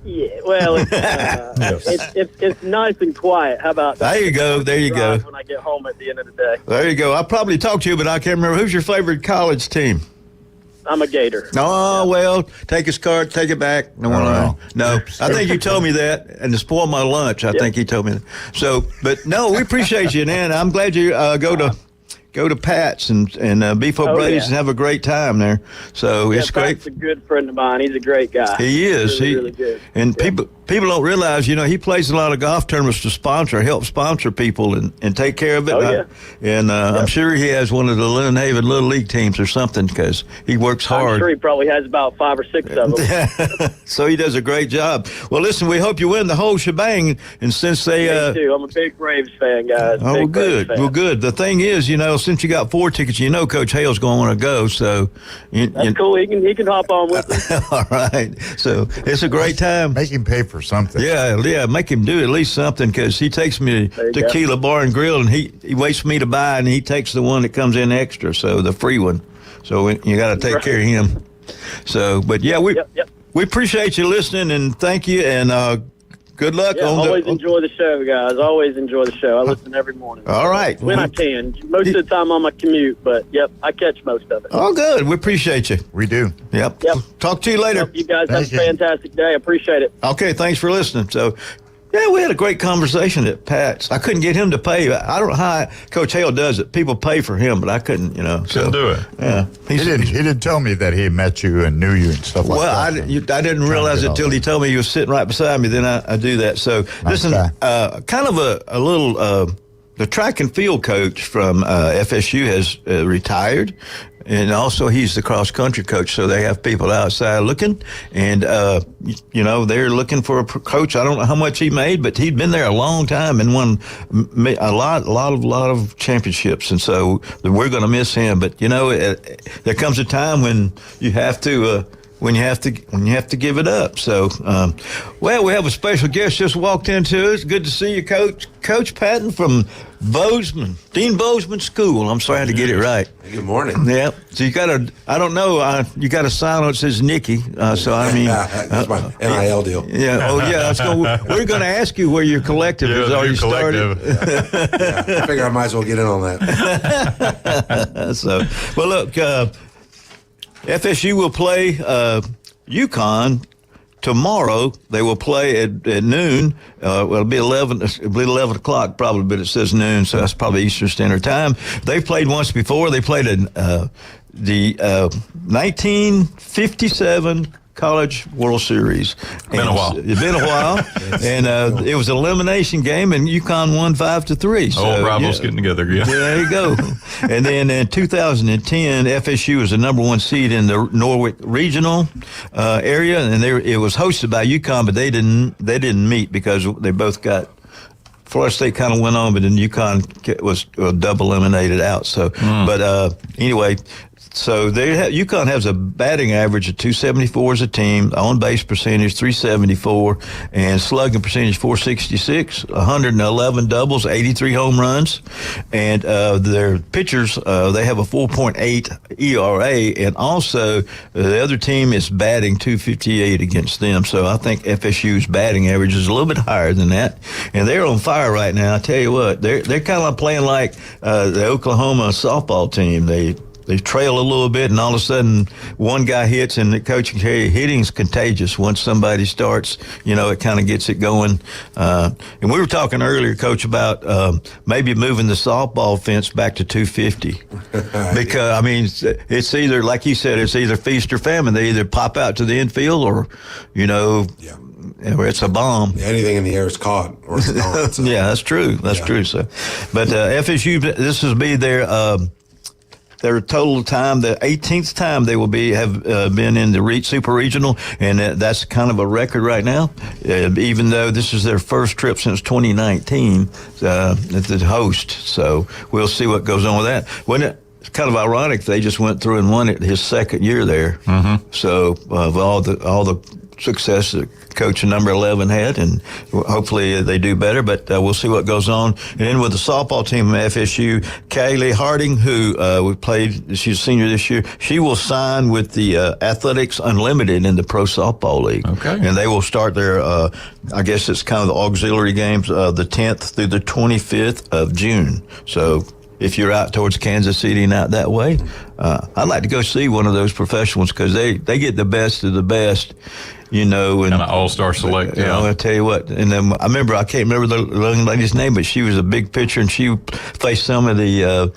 Yeah. Well, it's nice and quiet. How about that? There you go. When I get home at the end of the day. There you go. I probably talked to you, but I can't remember. Who's your favorite college team? I'm a Gator. Oh, well, take his card, take it back. No. I think you told me that, and to spoil my lunch, I think you told me that. So, but no, we appreciate you, and I'm glad you go to Pat's and Beef O'Brady's and have a great time there. So it's great. Pat's a good friend of mine. He's a great guy. He is. Really good. And people don't realize, he plays a lot of golf tournaments to help sponsor people and take care of it. I'm sure he has one of the Lynn Haven Little League teams or something because he works hard. I'm sure he probably has about 5 or 6 of them. So he does a great job. Well, listen, we hope you win the whole shebang. And since they... Me too. I'm a big Braves fan, guys. Oh, good. Well, good. The thing is, since you got 4 tickets, Coach Hale's going to want to go. So that's cool. He can hop on with me. All right. So it's a great time. Make him pay for something. Yeah. Make him do at least something because he takes me to Tequila Bar and Grill, and he waits for me to buy, and he takes the one that comes in extra, so the free one. So you got to take care of him. So, but yeah, we appreciate you listening, and thank you, and good luck. Always enjoy the show, guys. Always enjoy the show. I listen every morning. All right. When I can. Most of the time on my commute, but, I catch most of it. Oh, good. We appreciate you. We do. Yep. Talk to you later. You guys have a fantastic day. I appreciate it. Okay, thanks for listening. So, we had a great conversation at Pat's. I couldn't get him to pay. I don't know how Coach Hale does it. People pay for him, but I couldn't, Couldn't do it. Yeah. He didn't tell me that he met you and knew you and stuff like that. Well, I didn't realize it until he told me he was sitting right beside me. Then I do that. So, listen, kind of a little... the track and field coach from FSU has retired, and also he's the cross country coach. So they have people outside looking, and they're looking for a coach. I don't know how much he made, but he'd been there a long time and won a lot of championships. And so we're going to miss him. But there comes a time when you have to. When you have to give it up. So, we have a special guest just walked into us. Good to see you, Coach Patton from Dean Bozeman School. I'm sorry to get it right. Good morning. Yeah. So you got you got a sign that says Nikki. So I mean, that's my NIL deal. Yeah. Oh yeah. We're going to ask you where your collective has already started. I figure I might as well get in on that. So, well, look. FSU will play UConn tomorrow. They will play at noon. It'll be 11 o'clock probably, but it says noon, so that's probably Eastern Standard Time. They've played once before. They played in the 1957 College World Series. Been a while. It's been a while. And it was an elimination game, and UConn won 5-3. So, rivals getting together again. There you go. And then in 2010, FSU was the number 1 seed in the Norwich regional area, and it was hosted by UConn, but they didn't meet because they both got. Florida State kind of went on, but then UConn was double eliminated out. So, but anyway. So UConn has a batting average of 274 as a team, on base percentage 374, and slugging percentage 466, 111 doubles, 83 home runs, and their pitchers they have a 4.8 ERA, and also the other team is batting 258 against them. So I think FSU's batting average is a little bit higher than that, and they're on fire right now. I tell you what, they're kind of playing like the Oklahoma softball team. They trail a little bit, and all of a sudden, one guy hits, and the coach can tell you hitting's contagious. Once somebody starts, it kind of gets it going. And we were talking earlier, Coach, about maybe moving the softball fence back to 250. Because, I mean, it's either, like you said, it's either feast or famine. They either pop out to the infield or, or it's a bomb. Yeah, anything in the air is caught or it's gone. So. Yeah, that's true. That's true. So, but FSU, this will be their total time, the 18th time they will have been in the Super Regional, and that's kind of a record right now. Even though this is their first trip since 2019 at the host, so we'll see what goes on with that. it's kind of ironic. They just went through and won it his second year there. Mm-hmm. So of all the success that coach number 11 had, and hopefully they do better, but we'll see what goes on. And then with the softball team at FSU, Kaylee Harding, who we played, she's a senior this year, she will sign with the Athletics Unlimited in the Pro Softball League. Okay. And they will start their, I guess it's kind of the auxiliary games, the 10th through the 25th of June. So if you're out towards Kansas City and out that way, I'd like to go see one of those professionals because they get the best of the best. And kind of all-star select. Yeah, I'll tell you what. And then I can't remember the young lady's name, but she was a big pitcher, and she faced some of the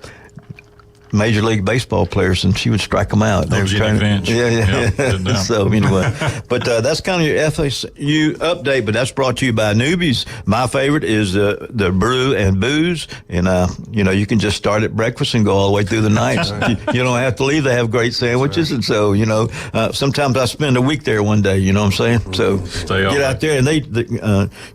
Major League Baseball players, and she would strike them out. They were trying Finch. Yeah. So anyway, but that's kind of your FSU update. But that's brought to you by Newbies. My favorite is the brew and booze, and you can just start at breakfast and go all the way through the night. You don't have to leave. They have great sandwiches, and so sometimes I spend a week there one day. You know what I'm saying? So get out there, and they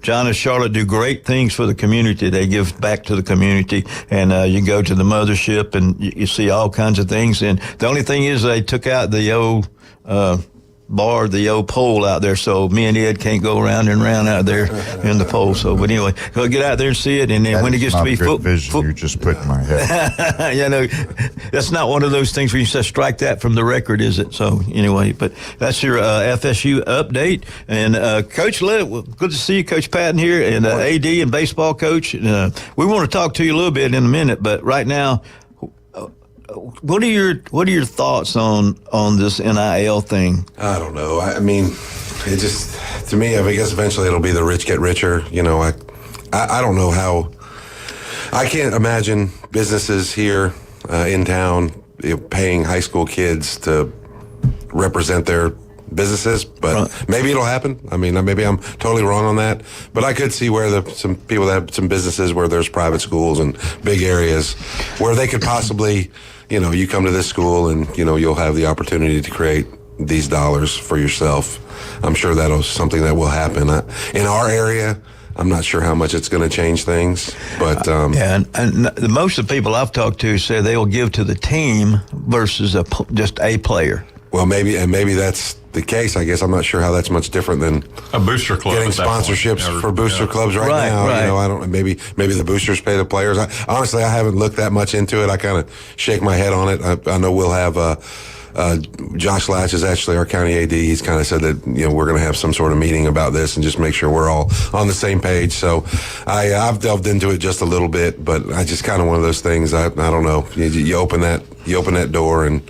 John and Charlotte do great things for the community. They give back to the community, and you go to the mothership and you see all kinds of things. And the only thing is they took out the old the old pole out there, so me and Ed can't go round and round out there in the pole. So, but anyway, go get out there and see it. And then when it gets to be football, you just put in my head. That's not one of those things where you say strike that from the record, is it? So anyway, but that's your FSU update. And Coach, good to see you, Coach Patton here, and AD and baseball coach. We want to talk to you a little bit in a minute, but right now, what are your thoughts on this NIL thing? I don't know. I mean, it just, to me, I guess eventually it'll be the rich get richer. I don't know how. I can't imagine businesses here in town paying high school kids to represent their businesses, but maybe it'll happen. I mean, maybe I'm totally wrong on that, but I could see where some people that have some businesses where there's private schools and big areas where they could possibly, you come to this school and, you'll have the opportunity to create these dollars for yourself. I'm sure that'll something that will happen. In our area, I'm not sure how much it's going to change things, but and most of the people I've talked to say they will give to the team versus just a player. Well, maybe that's the case. I guess I'm not sure how that's much different than a booster club. Getting sponsorships for booster clubs right now. Right. I don't. Maybe the boosters pay the players. Honestly, I haven't looked that much into it. I kind of shake my head on it. I know we'll have. Josh Latch is actually our county AD. He's kind of said that we're going to have some sort of meeting about this and just make sure we're all on the same page. So I've delved into it just a little bit, but I just kind of one of those things. I don't know. You open that door and.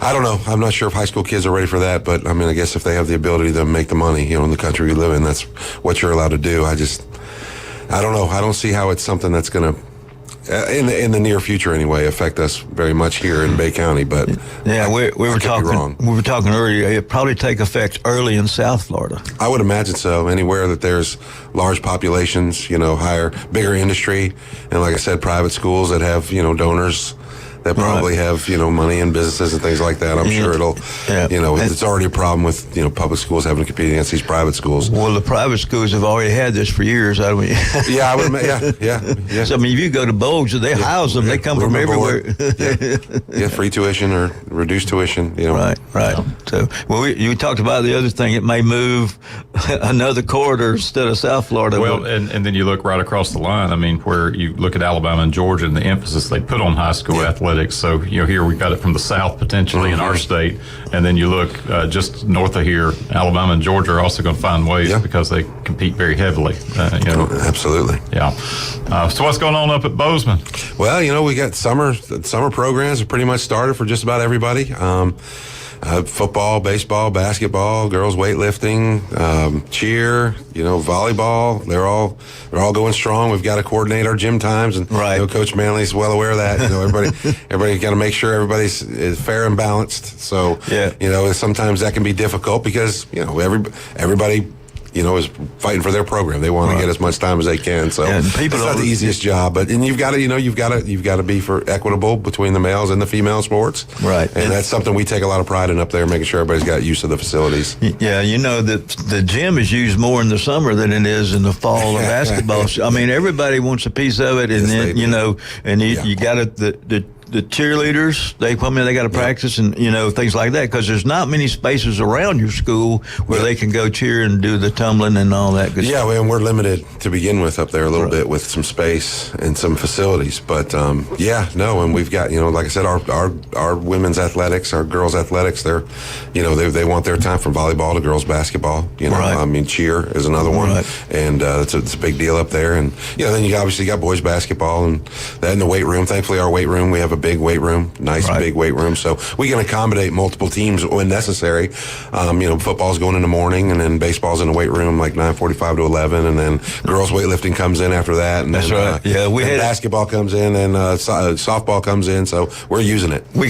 I don't know. I'm not sure if high school kids are ready for that, but I mean, I guess if they have the ability to make the money, in the country we live in, that's what you're allowed to do. I don't know. I don't see how it's something that's going to, in the near future anyway, affect us very much here in Bay County. But yeah, we were talking earlier. It'd probably take effect early in South Florida. I would imagine so. Anywhere that there's large populations, bigger industry, and like I said, private schools that have donors. That probably have, money in businesses and things like that. I'm sure it'll, it's already a problem with, public schools having to compete against these private schools. Well, the private schools have already had this for years. I mean, yeah, I would imagine. Yeah. So, I mean, if you go to Bogues, they house them. They come from everywhere. Free tuition or reduced tuition. Right. So, you talked about the other thing. It may move another corridor instead of South Florida. Well, and then you look right across the line. I mean, where you look at Alabama and Georgia and the emphasis they put on high school athletics. So, here we've got it from the South potentially in our state. And then you look just north of here, Alabama and Georgia are also going to find ways because they compete very heavily. Absolutely. Yeah. So what's going on up at Bozeman? Well, we got summer programs have pretty much started for just about everybody. Football, baseball, basketball, girls weightlifting, cheer, volleyball. They're all going strong. We've got to coordinate our gym times, and Coach Manley's well aware of that. Everybody got to make sure everybody's fair and balanced. So sometimes that can be difficult because everybody. Is fighting for their program. They want to get as much time as they can. So it's not the easiest job, but you've got to be for equitable between the males and the female sports. Right. And that's something we take a lot of pride in up there, making sure everybody's got use of the facilities. Yeah, that the gym is used more in the summer than it is in the fall of basketball. I mean, everybody wants a piece of it, and then you got the cheerleaders, they come in, they got to practice and, things like that, because there's not many spaces around your school where they can go cheer and do the tumbling and all that good stuff. Yeah, and we're limited to begin with up there a little bit with some space and some facilities. But, and we've got, like I said, our women's athletics, our girls' athletics, they're, they want their time from volleyball to girls' basketball. I mean, cheer is another one. And it's a big deal up there. And, then you obviously got boys' basketball and that in the weight room. Thankfully, our weight room, we have a big weight room, nice big weight room. So we can accommodate multiple teams when necessary. Football's going in the morning, and then baseball's in the weight room like 9:45 to 11, and then girls weightlifting comes in after that. And That's then, right. Yeah, we had basketball comes in, and softball comes in. So we're using it. We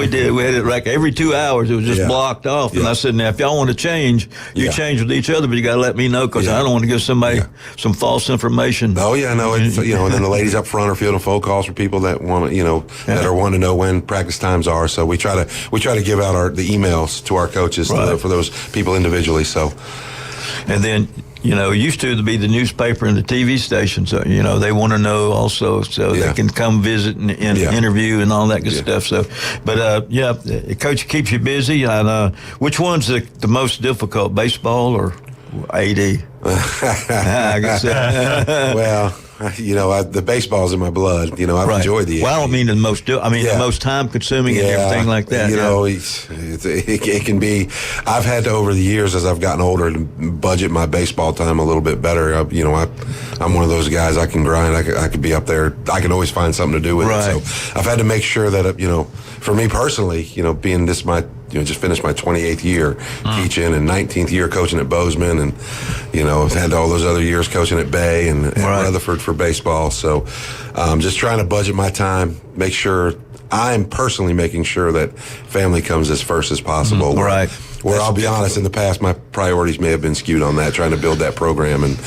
did. We had it like every 2 hours. It was just blocked off. And I said, now, if y'all want to change, you change with each other, but you got to let me know, because I don't want to give somebody some false information. Oh yeah, no, and then the ladies up front are fielding phone calls for people that want to, that are wanting to know when practice times are. So we try to give out the emails to our coaches for those people individually. So, and then used to be the newspaper and the TV station. So they want to know also, so they can come visit and interview and all that good stuff. So, but coach keeps you busy. And which one's the most difficult, baseball or AD? I guess. Well, the baseball's in my blood. I've enjoyed the. Well, I don't mean the most. The most time consuming and everything like that. It can be. I've had to, over the years, as I've gotten older, to budget my baseball time a little bit better. I'm one of those guys. I can grind. I could be up there. I can always find something to do with it. So I've had to make sure that for me personally, being this just finished my 28th year teaching and 19th year coaching at Bozeman, and I've had all those other years coaching at Bay and Rutherford for baseball. So just trying to budget my time, make sure I'm personally making sure that family comes as first as possible. Where I'll be honest, in the past my priorities may have been skewed on that, trying to build that program and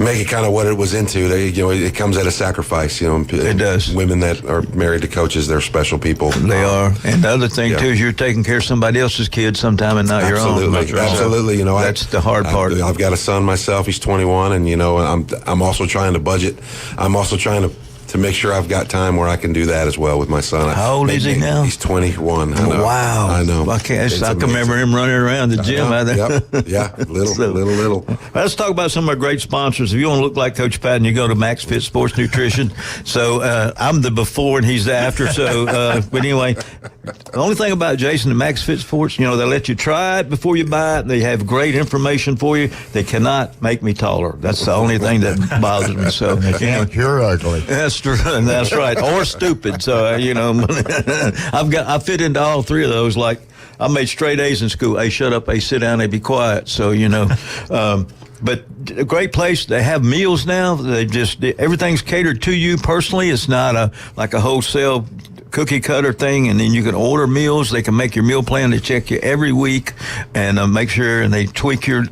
make it kind of what it was into. It comes at a sacrifice. It does. Women that are married to coaches, they're special people. They are. And the other thing too is you're taking care of somebody else's kids sometime and not your own. Absolutely. That's the hard part. I've got a son myself. He's 21, and I'm also trying to budget. I'm also trying to make sure I've got time where I can do that as well with my son. How old is he now? He's 21. Wow. I know. I can remember him running around the gym. Little. Let's talk about some of our great sponsors. If you want to look like Coach Patton, you go to Max Fit Sports Nutrition. So I'm the before and he's the after. So, but anyway, the only thing about Jason at Max Fit Sports, they let you try it before you buy it. They have great information for you. They cannot make me taller. That's the only thing that bothers me. So you're ugly. That's right, or stupid. So I fit into all three of those. Like I made straight A's in school. A, shut up. A, sit down. A, be quiet. So but a great place. They have meals now. Everything's catered to you personally. It's not like a wholesale cookie cutter thing, and then you can order meals. They can make your meal plan. They check you every week and make sure, and they tweak your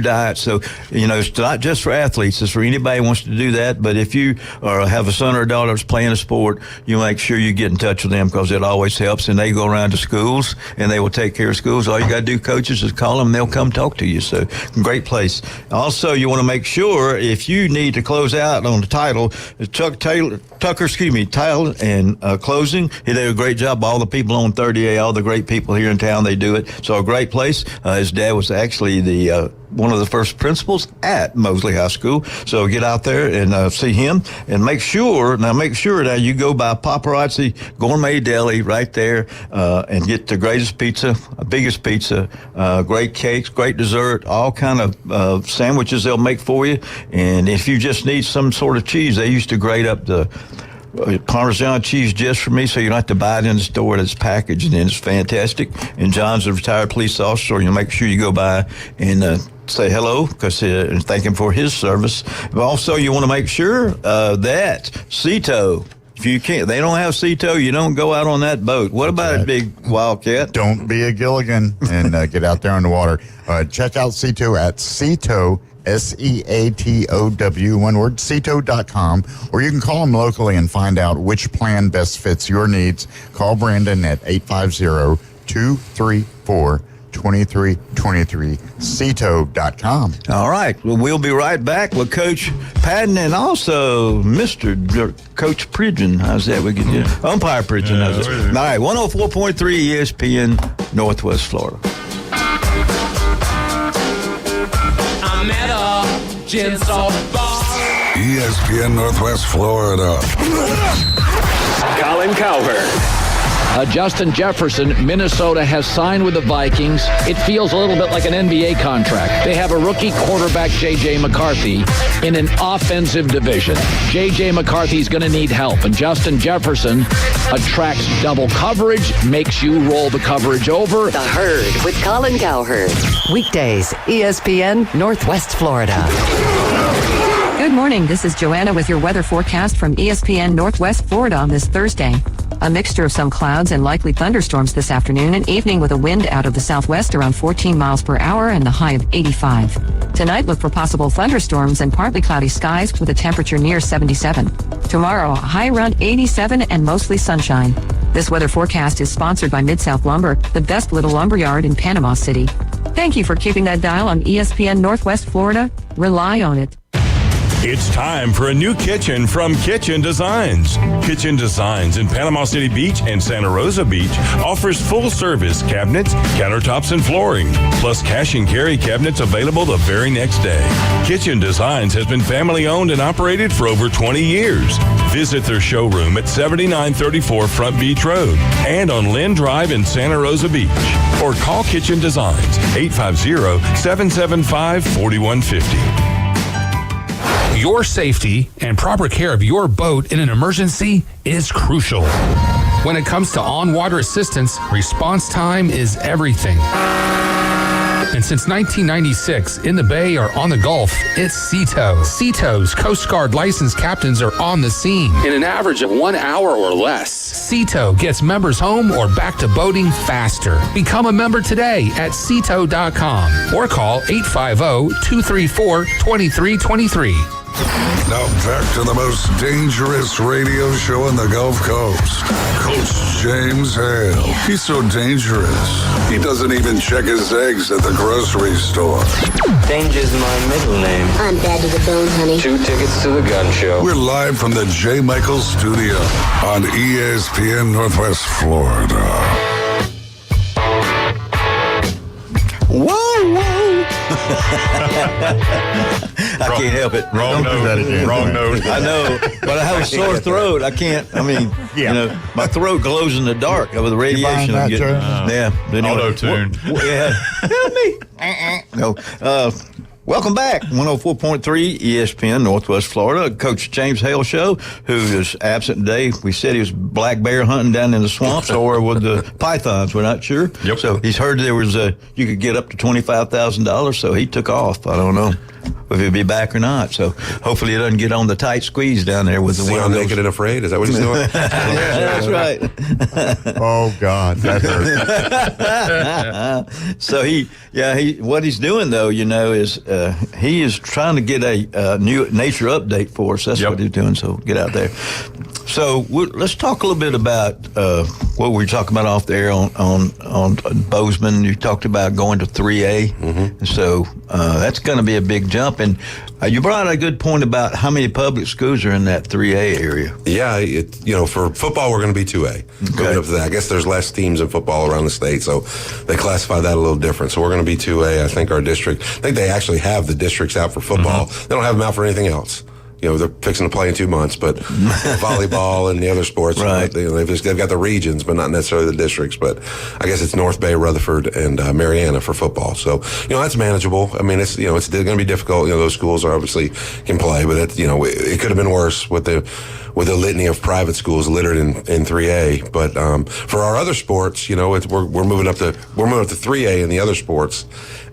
diet. So it's not just for athletes, it's for anybody who wants to do that. But if you have a son or a daughter that's playing a sport, you make sure you get in touch with them, because it always helps. And they go around to schools and they will take care of schools. All you got to do, coaches, is call them, they'll come talk to you. So great place. Also, you want to make sure, if you need to close out on the title, Tile and Closing. He did a great job. All the people on 30A, all the great people here in town, they do it. So a great place. His dad was actually one of the first principals at Mosley High School. So get out there and see him, and make sure now you go by Paparazzi Gourmet Deli right there and get the greatest pizza, biggest pizza, great cakes, great dessert, all kind of sandwiches they'll make for you. And if you just need some sort of cheese, they used to grate up the Parmesan cheese just for me, so you don't have to buy it in the store. It's packaged, and it's fantastic. And John's a retired police officer. You make sure you go by and say hello, because thank him for his service. But also, you want to make sure that Cito, if you can't, they don't have Cito, you don't go out on that boat. What about a big Wildcat? Don't be a Gilligan and get out there on the water. Check out Cito at Cito, SEATOW, one word, Cito.com, or you can call them locally and find out which plan best fits your needs. Call Brandon at 850-234-20 2323, Cito.com. All right. Well, we'll be right back with Coach Patton and also Coach Pridgeon. How's that? We get you. Umpire Pridgeon. How's that? All right. 104.3 ESPN, Northwest Florida. I'm at a gin salt bar. ESPN Northwest Florida. Colin Cowherd. Justin Jefferson, Minnesota has signed with the Vikings. It feels a little bit like an NBA contract. They have a rookie quarterback, J.J. McCarthy, in an offensive division. J.J. McCarthy's going to need help, and Justin Jefferson attracts double coverage, makes you roll the coverage over. The Herd with Colin Cowherd. Weekdays, ESPN Northwest Florida. Good morning. This is Joanna with your weather forecast from ESPN Northwest Florida on this Thursday. A mixture of some clouds and likely thunderstorms this afternoon and evening with a wind out of the southwest around 14 miles per hour and the high of 85. Tonight, look for possible thunderstorms and partly cloudy skies with a temperature near 77. Tomorrow, a high around 87 and mostly sunshine. This weather forecast is sponsored by Mid-South Lumber, the best little lumber yard in Panama City. Thank you for keeping that dial on ESPN Northwest Florida. Rely on it. It's time for a new kitchen from Kitchen Designs. Kitchen Designs in Panama City Beach and Santa Rosa Beach offers full-service cabinets, countertops, and flooring, plus cash and carry cabinets available the very next day. Kitchen Designs has been family-owned and operated for over 20 years. Visit their showroom at 7934 Front Beach Road and on Lynn Drive in Santa Rosa Beach. Or call Kitchen Designs, 850-775-4150. Your safety and proper care of your boat in an emergency is crucial. When it comes to on-water assistance, response time is everything. And since 1996, in the Bay or on the Gulf, it's Cito. Cito's Coast Guard licensed captains are on the scene in an average of 1 hour or less. Cito gets members home or back to boating faster. Become a member today at Cito.com or call 850-234-2323. Now back to the most dangerous radio show in the Gulf Coast. Coach James Hale. He's so dangerous. He doesn't even check his eggs at the grocery store. Danger's my middle name. I'm bad to the bone, honey. 2 tickets to the gun show. We're live from the J. Michaels studio on ESPN Northwest Florida. Whoa, whoa. I can't help it. Wrong note. Wrong note. I know, but I have a sore throat. I can't. I mean, you know, my throat glows in the dark with the radiation I'm getting. Yeah. Anyway, Auto-tune. Yeah. Help me. No. Welcome back. 104.3 ESPN Northwest Florida. Coach James Hale Show, who is absent today. We said he was black bear hunting down in the swamps or with the pythons. We're not sure. Yep. So he's heard there was you could get up to $25,000. So he took off. I don't know if he'll be back or not. So hopefully he doesn't get on the tight squeeze down there with the wind. Naked and Afraid? Is that what he's doing? Yeah, that's right. Oh God, that hurt. So what he's doing though, you know, is he is trying to get a new nature update for us. That's what he's doing. So get out there. So let's talk a little bit about what we were talking about off the air on Bozeman. You talked about going to 3A, mm-hmm. So that's going to be a big jump. And you brought a good point about how many public schools are in that 3A area. Yeah, for football we're going to be 2A. Going up to that. I guess there's less teams in football around the state, so they classify that a little different. So we're going to be 2A. I think our district. I think they actually have the districts out for football. Mm-hmm. They don't have them out for anything else. You know, they're fixing to play in 2 months, but volleyball and the other sports, right. They've got the regions, but not necessarily the districts. But I guess it's North Bay, Rutherford, and Mariana for football. So, that's manageable. I mean, it's going to be difficult. Those schools obviously can play, but it could have been worse with the litany of private schools littered in 3A. But for our other sports, we're moving up to 3A in the other sports.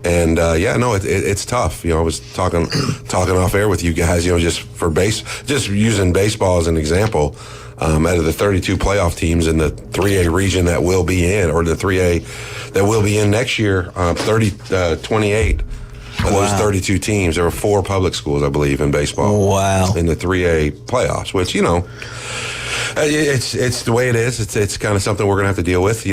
And it's tough. I was talking off air with you guys. Just using baseball as an example. Out of the 32 playoff teams in the 3A region that will be in, or the 3A that will be in next year, 28 of those 32 teams. There were 4 public schools, I believe, in baseball. Wow! In the 3A playoffs, which it's the way it is. It's kind of something we're going to have to deal with.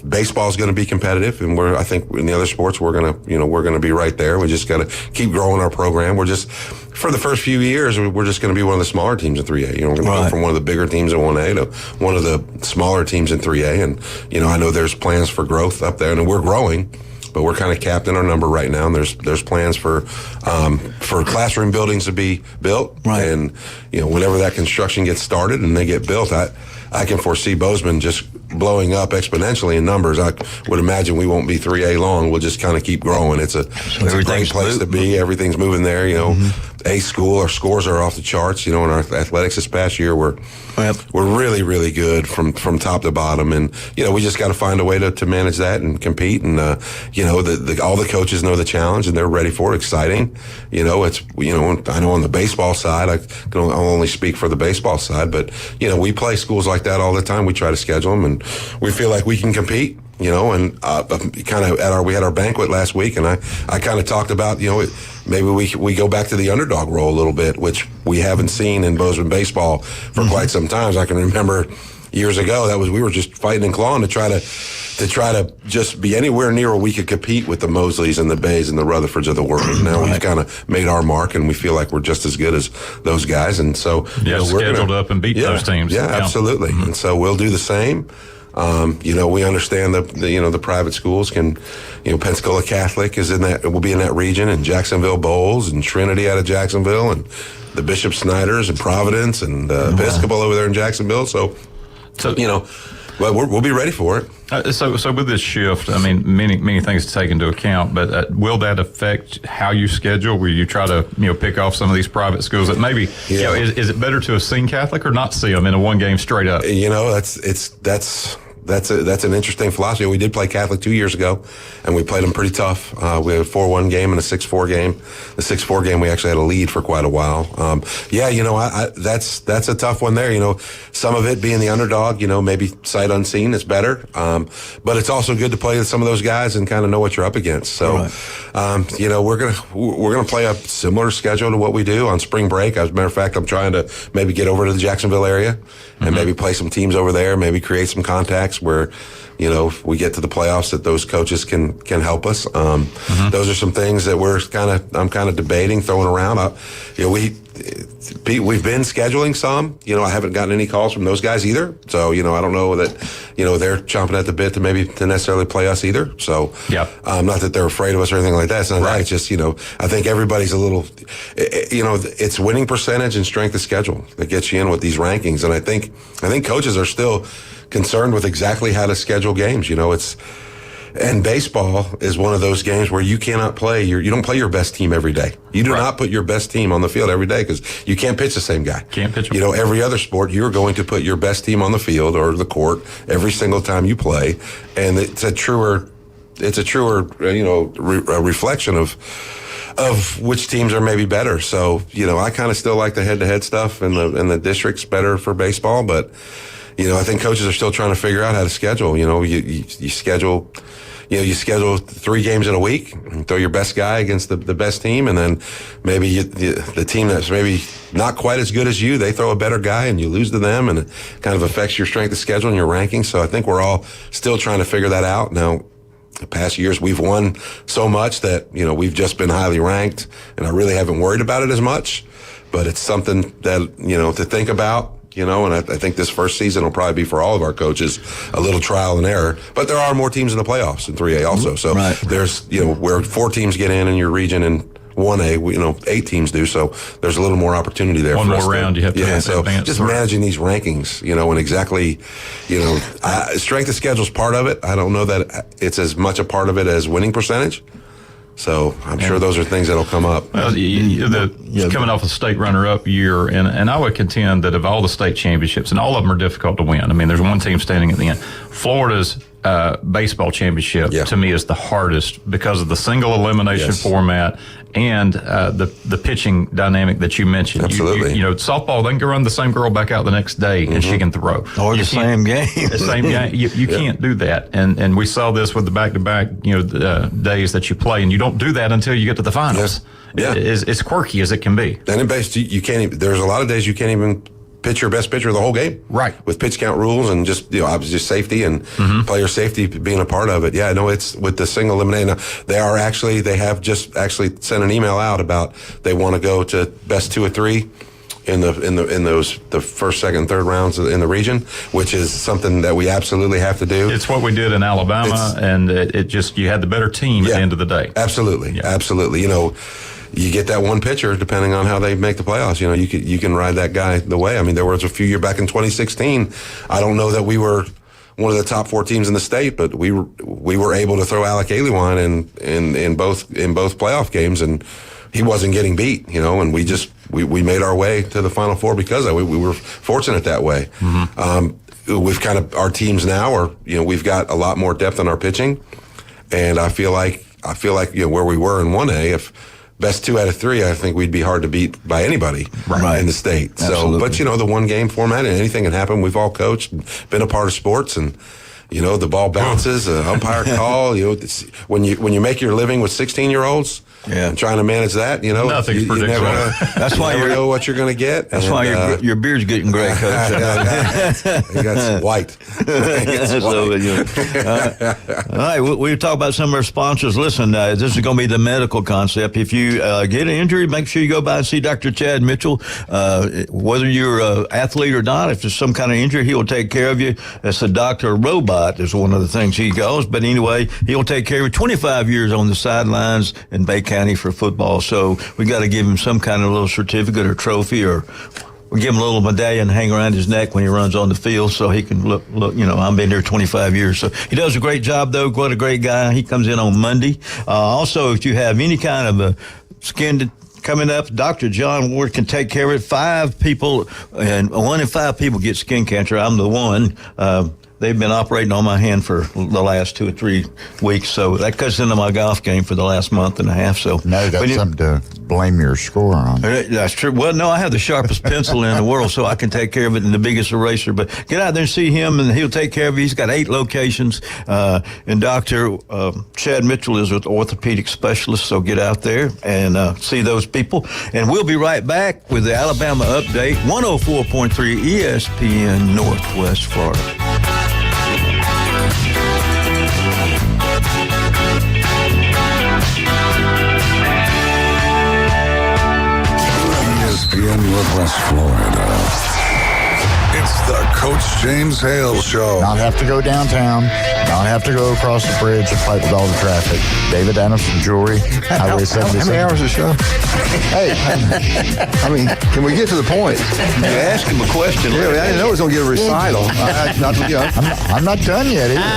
baseball is going to be competitive, and I think in the other sports we're going to be right there. We just got to keep growing our program. We're just, for the first few years, we're just going to be one of the smaller teams in 3A. We're going to go from one of the bigger teams in 1A to one of the smaller teams in 3A. And, I know there's plans for growth up there, and we're growing, but we're kind of capped in our number right now. And there's plans for classroom buildings to be built. Right. And, whenever that construction gets started and they get built, I can foresee Bozeman just blowing up exponentially in numbers. I would imagine we won't be 3A long. We'll just kind of keep growing. It's a great place to be. Everything's moving there. A school, our scores are off the charts. In our athletics this past year, we're really, really good from top to bottom. And, we just got to find a way to manage that and compete. And, all the coaches know the challenge and they're ready for it. Exciting. I know on the baseball side, I'll only speak for the baseball side, but, we play schools like that all the time. We try to schedule them and we feel like we can compete. And kind of we had our banquet last week, and I kind of talked about, maybe we go back to the underdog role a little bit, which we haven't seen in Bozeman baseball for quite some time. I can remember years ago we were just fighting and clawing to try to just be anywhere near where we could compete with the Mosleys and the Bays and the Rutherfords of the world. Now we've kind of made our mark, and we feel like we're just as good as those guys. And so we're scheduled up and beat those teams. Yeah, absolutely. Mm-hmm. And so we'll do the same. We understand the private schools can, Pensacola Catholic will be in that region, and Jacksonville Bowls and Trinity out of Jacksonville, and the Bishop Snyders and Providence and Episcopal over there in Jacksonville. So we'll be ready for it. So with this shift, many things to take into account, but will that affect how you schedule? Will you try to, pick off some of these private schools that maybe, is it better to have seen Catholic or not see them in a one game straight up? That's an interesting philosophy. We did play Catholic 2 years ago, and we played them pretty tough. We had a 4-1 game and a 6-4 game. The 6-4 game, we actually had a lead for quite a while. That's a tough one there. Some of it being the underdog, maybe sight unseen is better. But it's also good to play with some of those guys and kind of know what you're up against. So, we're gonna play a similar schedule to what we do on spring break. As a matter of fact, I'm trying to maybe get over to the Jacksonville area and maybe play some teams over there, maybe create some contacts where, if we get to the playoffs, that those coaches can help us. Those are some things that I'm kind of debating, throwing around. We've been scheduling some. I haven't gotten any calls from those guys either. So, I don't know that, they're chomping at the bit to necessarily play us either. So, not that they're afraid of us or anything like that. It's not that. It's just, I think everybody's a little, it's winning percentage and strength of schedule that gets you in with these rankings. And I think coaches are still concerned with exactly how to schedule games. And baseball is one of those games where you cannot play you don't play your best team every day. You do not put your best team on the field every day because you can't pitch the same guy. Can't pitch them. Every other sport, you're going to put your best team on the field or the court every single time you play. And it's a truer reflection of which teams are maybe better. So, I kind of still like the head-to-head stuff and the district's better for baseball, but I think coaches are still trying to figure out how to schedule. You schedule 3 games in a week, and throw your best guy against the best team, and then maybe the team that's maybe not quite as good as you, they throw a better guy and you lose to them, and it kind of affects your strength of schedule and your ranking. So I think we're all still trying to figure that out. Now, the past years we've won so much that, we've just been highly ranked, and I really haven't worried about it as much, but it's something that, to think about. And I think this first season will probably be for all of our coaches a little trial and error. But there are more teams in the playoffs in 3A also. So there's, where 4 teams get in your region and 1A, 8 teams do. So there's a little more opportunity there. One more round, you have to so advance. Just managing these rankings, and exactly, strength of schedule is part of it. I don't know that it's as much a part of it as winning percentage. So I'm sure those are things that'll come up. Well, coming off a state runner-up year, and I would contend that of all the state championships, and all of them are difficult to win. There's one team standing at the end. Florida's baseball championship to me is the hardest because of the single elimination format and the pitching dynamic that you mentioned. Absolutely. Softball, they can run the same girl back out the next day and she can throw. Or the same game. The same game. You can't do that. And we saw this with the back-to-back days that you play, and you don't do that until you get to the finals. It's quirky as it can be. And in base, you can't even, there's a lot of days you can't even best pitcher of the whole game. Right. With pitch count rules and just, obviously just safety and player safety being a part of it. Yeah, no, it's with the single elimination. Now, they have just sent an email out about they want to go to best 2 or 3 in the first, second, third rounds in the region, which is something that we absolutely have to do. It's what we did in Alabama, and it just, you had the better team at the end of the day. Absolutely. Absolutely. You get that one pitcher, depending on how they make the playoffs. You can ride that guy the way. I mean, there was a few years back in 2016. I don't know that we were one of the top 4 teams in the state, but we were able to throw Alec Aliwan in both playoff games, and he wasn't getting beat. And we made our way to the Final Four because of it. We were fortunate that way. We've kind of, our teams now are, we've got a lot more depth in our pitching, and I feel like where we were in 1A, if best 2 out of 3, I think we'd be hard to beat by anybody in the state. Absolutely. So, but the one game format, and anything can happen. We've all coached, been a part of sports, and the ball bounces, umpire call. When you make your living with 16-year-olds. And trying to manage that, nothing's predictable. That's why you know what you're going to get. That's why your beard's getting gray, Coach. You got white. All right, we'll talk about some of our sponsors. Listen, this is going to be the medical concept. If you get an injury, make sure you go by and see Dr. Chad Mitchell. Whether you're an athlete or not, if there's some kind of injury, he will take care of you. It's a doctor robot is one of the things he goes. But anyway, he'll take care of you. 25 years on the sidelines in Bay County for football, so we got to give him some kind of little certificate or trophy, or we give him a little medallion hang around his neck when he runs on the field, so he can look. I've been here 25 years, so he does a great job. Though, what a great guy! He comes in on Monday. Also, if you have any kind of a skin coming up, Dr. John Ward can take care of it. 5 people, and 1 in 5 people get skin cancer. I'm the one. They've been operating on my hand for the last 2 or 3 weeks, so that cuts into my golf game for the last month and a half. So no, that's something to blame your score on. That's true. Well, no, I have the sharpest pencil in the world, so I can take care of it in the biggest eraser. But get out there and see him, and he'll take care of you. He's got 8 locations, and Dr. Chad Mitchell is with orthopedic specialists, so get out there and see those people. And we'll be right back with the Alabama Update, 104.3 ESPN Northwest Florida. ESPN Northwest Florida. It's the Coach James Hale Show. Not have to go downtown. Not have to go across the bridge and fight with all the traffic. David Anderson Jewelry, Highway 77. How many hours is the show? Hey, I mean, can we get to the point? You asked him a question. Yeah, I didn't know it was going to get a recital. I'm not done yet either.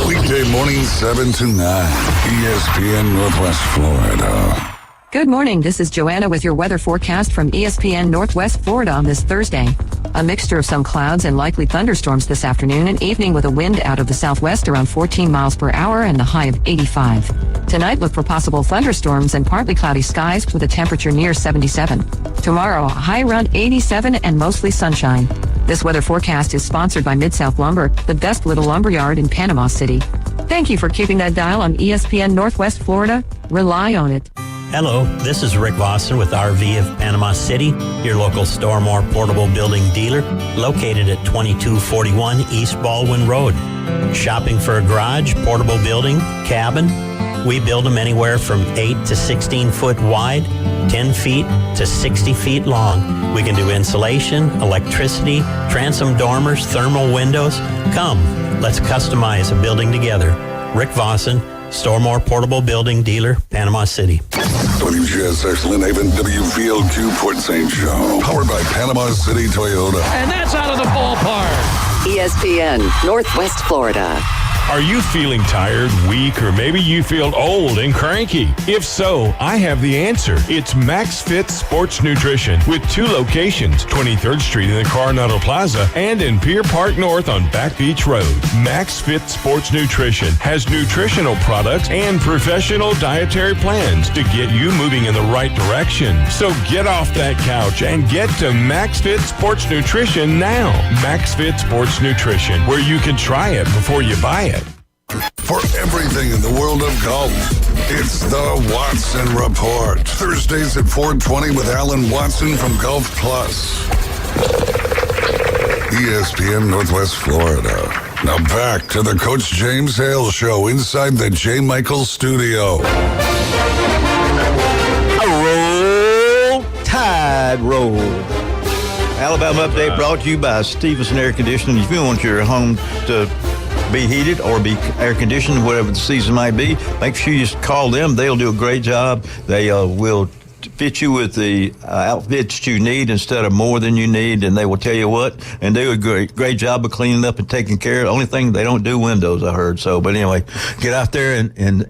Weekday mornings 7 to 9. ESPN Northwest Florida. Good morning. This is Joanna with your weather forecast from ESPN Northwest Florida on this Thursday. A mixture of some clouds and likely thunderstorms this afternoon and evening with a wind out of the southwest around 14 miles per hour and a high of 85. Tonight, look for possible thunderstorms and partly cloudy skies with a temperature near 77. Tomorrow, a high around 87 and mostly sunshine. This weather forecast is sponsored by Mid-South Lumber, the best little lumberyard in Panama City. Thank you for keeping that dial on ESPN Northwest Florida. Rely on it. Hello, this is Rick Vossen with RV of Panama City, your local Stormore portable building dealer, located at 2241 East Baldwin Road. Shopping for a garage, portable building, cabin? We build them anywhere from 8 to 16 foot wide, 10 feet to 60 feet long. We can do insulation, electricity, transom dormers, thermal windows. Come, let's customize a building together. Rick Vossen, Stormore Portable Building Dealer, Panama City. WGSX Lynn Haven, WVLQ Port St. Joe. Powered by Panama City Toyota. And that's out of the ballpark. ESPN Northwest Florida. Are you feeling tired, weak, or maybe you feel old and cranky? If so, I have the answer. It's Max Fit Sports Nutrition with 2 locations, 23rd Street in the Coronado Plaza and in Pier Park North on Back Beach Road. Max Fit Sports Nutrition has nutritional products and professional dietary plans to get you moving in the right direction. So get off that couch and get to Max Fit Sports Nutrition now. Max Fit Sports Nutrition, where you can try it before you buy it. For everything in the world of golf, It's the Watson Report. Thursdays at 4:20 with Alan Watson from Gulf Plus. ESPN Northwest Florida. Now back to the Coach James Hale Show inside the J. Michaels studio. Roll Tide Roll. Alabama Update brought to you by Stevenson Air Conditioning. If you want your home to be heated or be air conditioned, whatever the season might be, make sure you call them. They'll do a great job. They will fit you with the outfits you need instead of more than you need, and they will tell you what, and do a great job of cleaning up and taking care of. The only thing, they don't do windows, I heard. So, but anyway, get out there and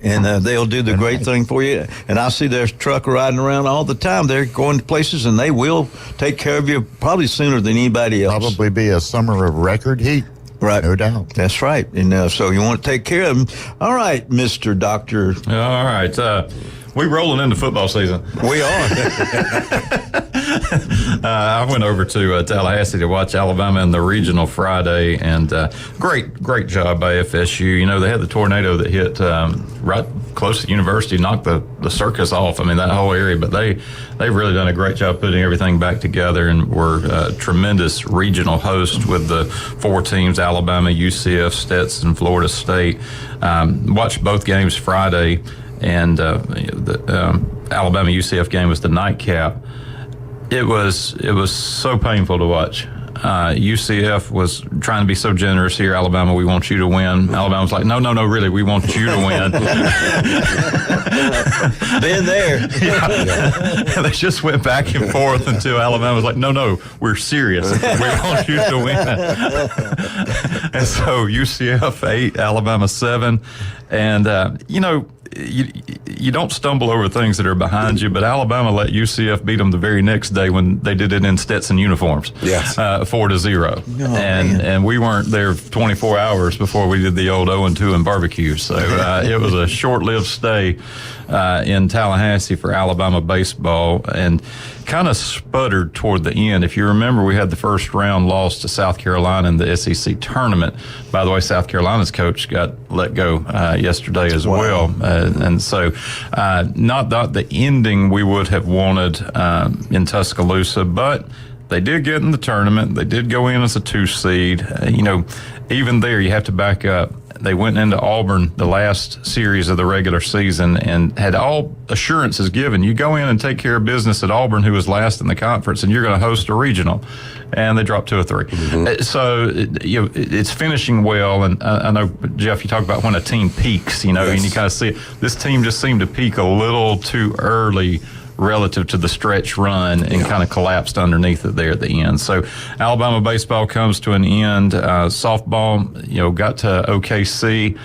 they'll do the great thing for you. And I see their truck riding around all the time. They're going to places, and they will take care of you probably sooner than anybody else. Probably be a summer of record heat. Right. No doubt. That's right. And so you want to take care of them. All right, Mr. Doctor. All right. We're rolling into football season. We are. I went over to Tallahassee to watch Alabama in the regional Friday, and great job by FSU. You know, they had the tornado that hit right close to the university, knocked the circus off. I mean, that whole area. But they've really done a great job putting everything back together, and were a tremendous regional host with the 4 teams: Alabama, UCF, Stetson, Florida State. Watched both games Friday. And the Alabama UCF game was the nightcap. It was so painful to watch. UCF was trying to be so generous here. Alabama, we want you to win. Alabama's like, no, really, we want you to win. Been there. Yeah. They just went back and forth until Alabama was like, no, we're serious. We want you to win. And so UCF 8, Alabama 7. And, you don't stumble over things that are behind you, but Alabama let UCF beat them the very next day when they did it in Stetson uniforms. Yes. 4-0. And we weren't there 24 hours before we did the old 0-2 and barbecue. So it was a short-lived stay in Tallahassee for Alabama baseball, and kind of sputtered toward the end. If you remember, we had the first round loss to South Carolina in the SEC tournament. By the way, South Carolina's coach got let go yesterday as well. And so not the ending we would have wanted in Tuscaloosa, but they did get in the tournament. They did go in as a 2 seed. Even there, you have to back up. They went into Auburn the last series of the regular season and had all assurances given. You go in and take care of business at Auburn, who was last in the conference, and you're going to host a regional. And they dropped 2 or 3. Mm-hmm. So, it's finishing well. And I know, Jeff, you talk about when a team peaks, and you kind of see it. This team just seemed to peak a little too early relative to the stretch run, and kind of collapsed underneath it there at the end. So Alabama baseball comes to an end. Softball, got to OKC,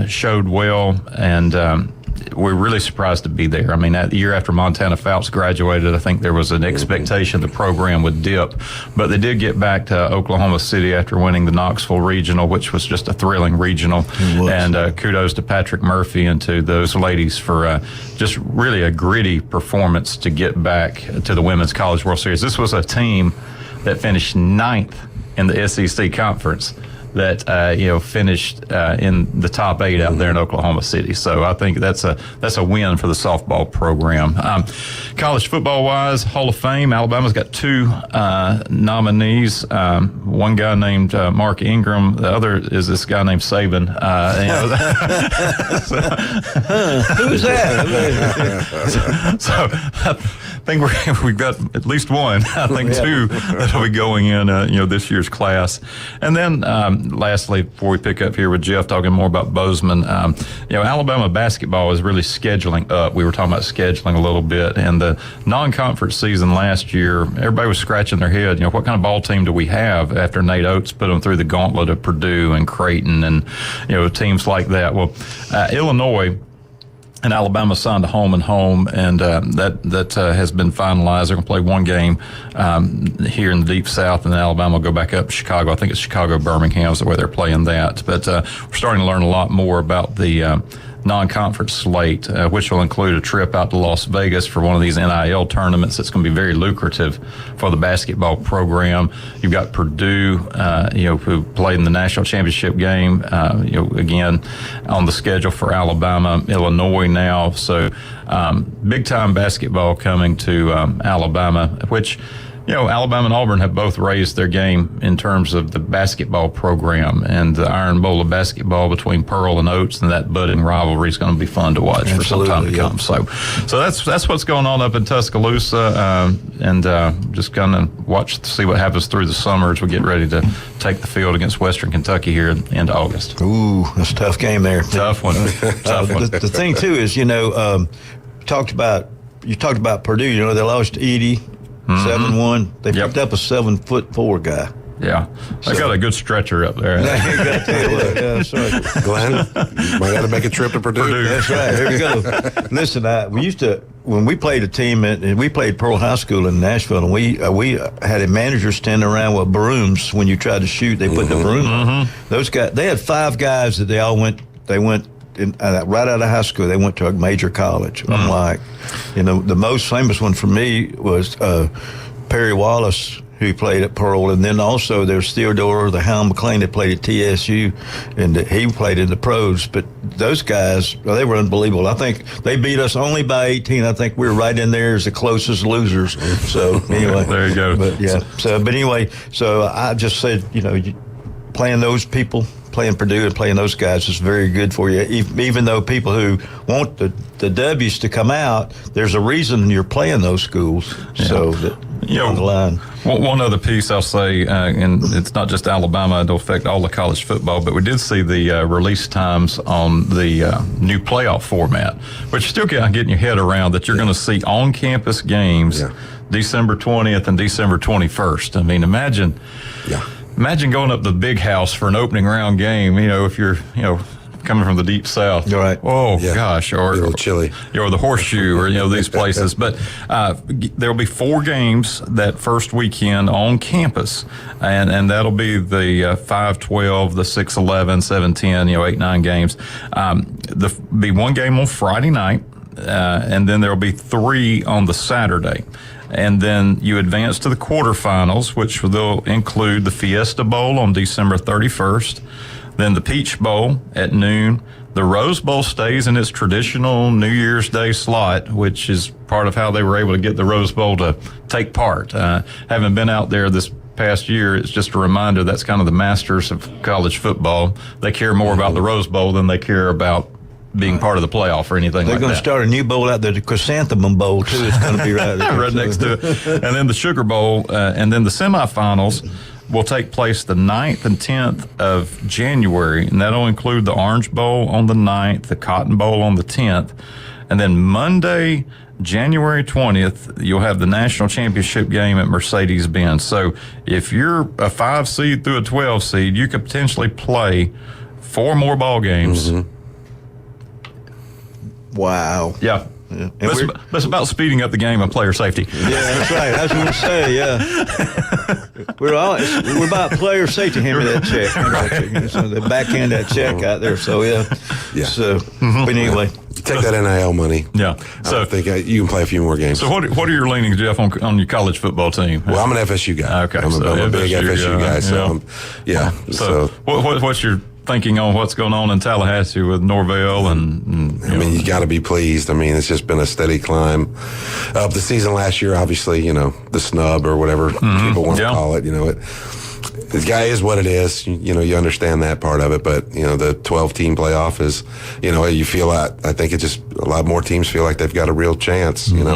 showed well, and we're really surprised to be there. I mean, that year after Montana Phelps graduated, I think there was an expectation the program would dip, but they did get back to Oklahoma City after winning the Knoxville Regional, which was just a thrilling regional. And kudos to Patrick Murphy and to those ladies for just really a gritty performance to get back to the Women's College World Series. This was a team that finished 9th in the SEC conference that finished in the top 8 out there in Oklahoma City. So I think that's a win for the softball program. College football wise, Hall of Fame, Alabama's got 2 nominees. One guy named Mark Ingram. The other is this guy named Saban. Who's that? So I think we've got at least one. I think 2 that'll be going in this year's class. And then lastly, before we pick up here with Jeff talking more about Bozeman, Alabama basketball is really scheduling up. We were talking about scheduling a little bit, and the non-conference season last year, everybody was scratching their head. What kind of ball team do we have after Nate Oates put them through the gauntlet of Purdue and Creighton and teams like that? Well, Illinois and Alabama signed a home and home, and that has been finalized. They're going to play one game here in the Deep South, and then Alabama will go back up to Chicago. I think it's Chicago-Birmingham is the way they're playing that. But we're starting to learn a lot more about the non-conference slate, which will include a trip out to Las Vegas for one of these NIL tournaments that's going to be very lucrative for the basketball program. You've got Purdue, who played in the national championship game, again on the schedule for Alabama, Illinois now. So big time basketball coming to Alabama, which Alabama and Auburn have both raised their game in terms of the basketball program, and the Iron Bowl of basketball between Pearl and Oates and that budding rivalry is going to be fun to watch for some time to come. So that's what's going on up in Tuscaloosa, and just going to see what happens through the summer as we get ready to take the field against Western Kentucky here in August. Ooh, that's a tough game there. Tough one. Tough one. The thing too is, you talked about Purdue. They lost to Edie. 7-1. They picked up a 7'4" guy. Yeah, they got a good stretcher up there. Glenn, might have to make a trip to Purdue. That's right. Here we go. Listen, we used to, when we played a team, and we played Pearl High School in Nashville, and we had a manager standing around with brooms. When you tried to shoot, they put the broom on. Those guys, they had 5 guys that they went right out of high school. They went to a major college. I'm like, the most famous one for me was Perry Wallace, who played at Pearl, and then also there's Theodore, the Hound McLean, that played at TSU, and he played in the pros. But those guys, they were unbelievable. I think they beat us only by 18. I think we were right in there as the closest losers. So anyway, there you go. But yeah, so I just said, playing those people, playing Purdue and playing those guys is very good for you. Even though people who want the W's to come out, there's a reason you're playing those schools. Yeah. So that on the line. One other piece I'll say, and it's not just Alabama, it'll affect all the college football, but we did see the release times on the new playoff format, which still getting your head around that you're going to see on-campus games December 20th and December 21st. I mean, imagine going up to the big house for an opening round game, if you're, coming from the deep south. Right. Oh, gosh. Or a little chilly. Or the Horseshoe or, these places. But there'll be 4 games that first weekend on campus. And that'll be the 5-12, the 6-11, 7-10, 8-9 games. There'll be 1 game on Friday night, and then there'll be 3 on the Saturday. And then you advance to the quarterfinals, which will include the Fiesta Bowl on December 31st, then the Peach Bowl at noon. The Rose Bowl stays in its traditional New Year's Day slot, which is part of how they were able to get the Rose Bowl to take part. Having been out there this past year, it's just a reminder that's kind of the masters of college football. They care more about the Rose Bowl than they care about being part of the playoff or anything like that. They're going to start a new bowl out there, the Chrysanthemum Bowl, too. It's going to be right there. Right next to it. And then the Sugar Bowl, and then the semifinals will take place the 9th and 10th of January, and that'll include the Orange Bowl on the 9th, the Cotton Bowl on the 10th, and then Monday, January 20th, you'll have the national championship game at Mercedes-Benz. So if you're a 5 seed through a 12 seed, you could potentially play 4 more ball games. Wow. Yeah. It's about speeding up the game and player safety. Yeah, that's right. That's what we say. Yeah, we're about player safety. Hand me that check. Right. So they backhand that check out there. So yeah. So but anyway, take that NIL money. Yeah. So I think you can play a few more games. So what are your leanings, Jeff, on your college football team? Well, I'm an FSU guy. Okay. I'm a big FSU guy. So So what's your thinking on what's going on in Tallahassee with Norvell and I mean, you got to be pleased. I mean, it's just been a steady climb up the season last year. Obviously, the snub or whatever people want to call it. The guy is what it is. You understand that part of it, but the 12-team playoff is, you feel I think it just a lot more teams feel like they've got a real chance. And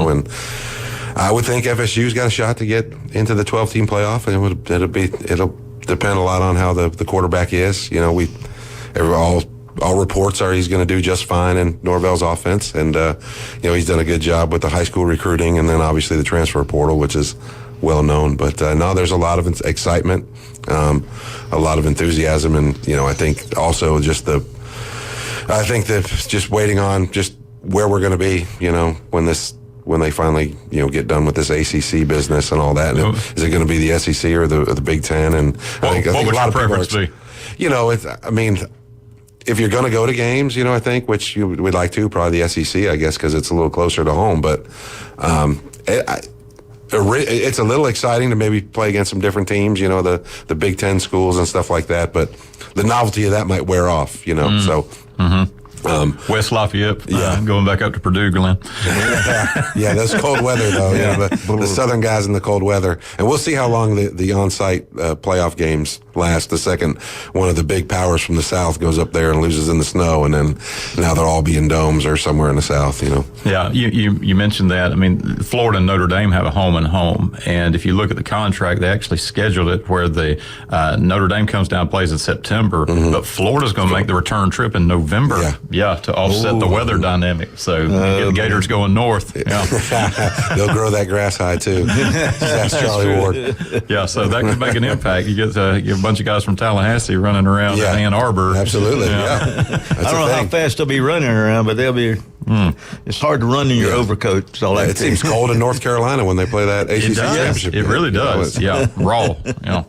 I would think FSU's got a shot to get into the 12-team playoff, and it'll depend a lot on how the quarterback is. All reports are he's going to do just fine in Norvell's offense, and he's done a good job with the high school recruiting, and then obviously the transfer portal, which is well known. But no, there's a lot of excitement, a lot of enthusiasm, and I think also just just waiting on just where we're going to be, when they finally, get done with this ACC business and all that. And is it going to be the SEC or the Big Ten? And what would your preference be? if you're going to go to games, I think, which you would like to, probably the SEC, I guess, because it's a little closer to home. But it's a little exciting to maybe play against some different teams, the Big Ten schools and stuff like that. But the novelty of that might wear off, so. West Lafayette, going back up to Purdue, Glenn. Yeah, that's cold weather, though. The Southern guys in the cold weather. And we'll see how long the on-site playoff games last. The second one of the big powers from the South goes up there and loses in the snow, and then now they'll all be in domes or somewhere in the South, Yeah, you mentioned that. I mean, Florida and Notre Dame have a home and home. And if you look at the contract, they actually scheduled it where the Notre Dame comes down and plays in September, but Florida's going to make the return trip in November. Yeah, to offset the weather dynamic. So get the Gators going north. Yeah. They'll grow that grass high, too. That's Charlie Ward. Yeah, so that could make an impact. You get a bunch of guys from Tallahassee running around in Ann Arbor. Absolutely, I don't know how fast they'll be running around, but they'll be. It's hard to run in your overcoat. So it seems cold in North Carolina when they play that ACC championship. It really does. Raw. Yeah.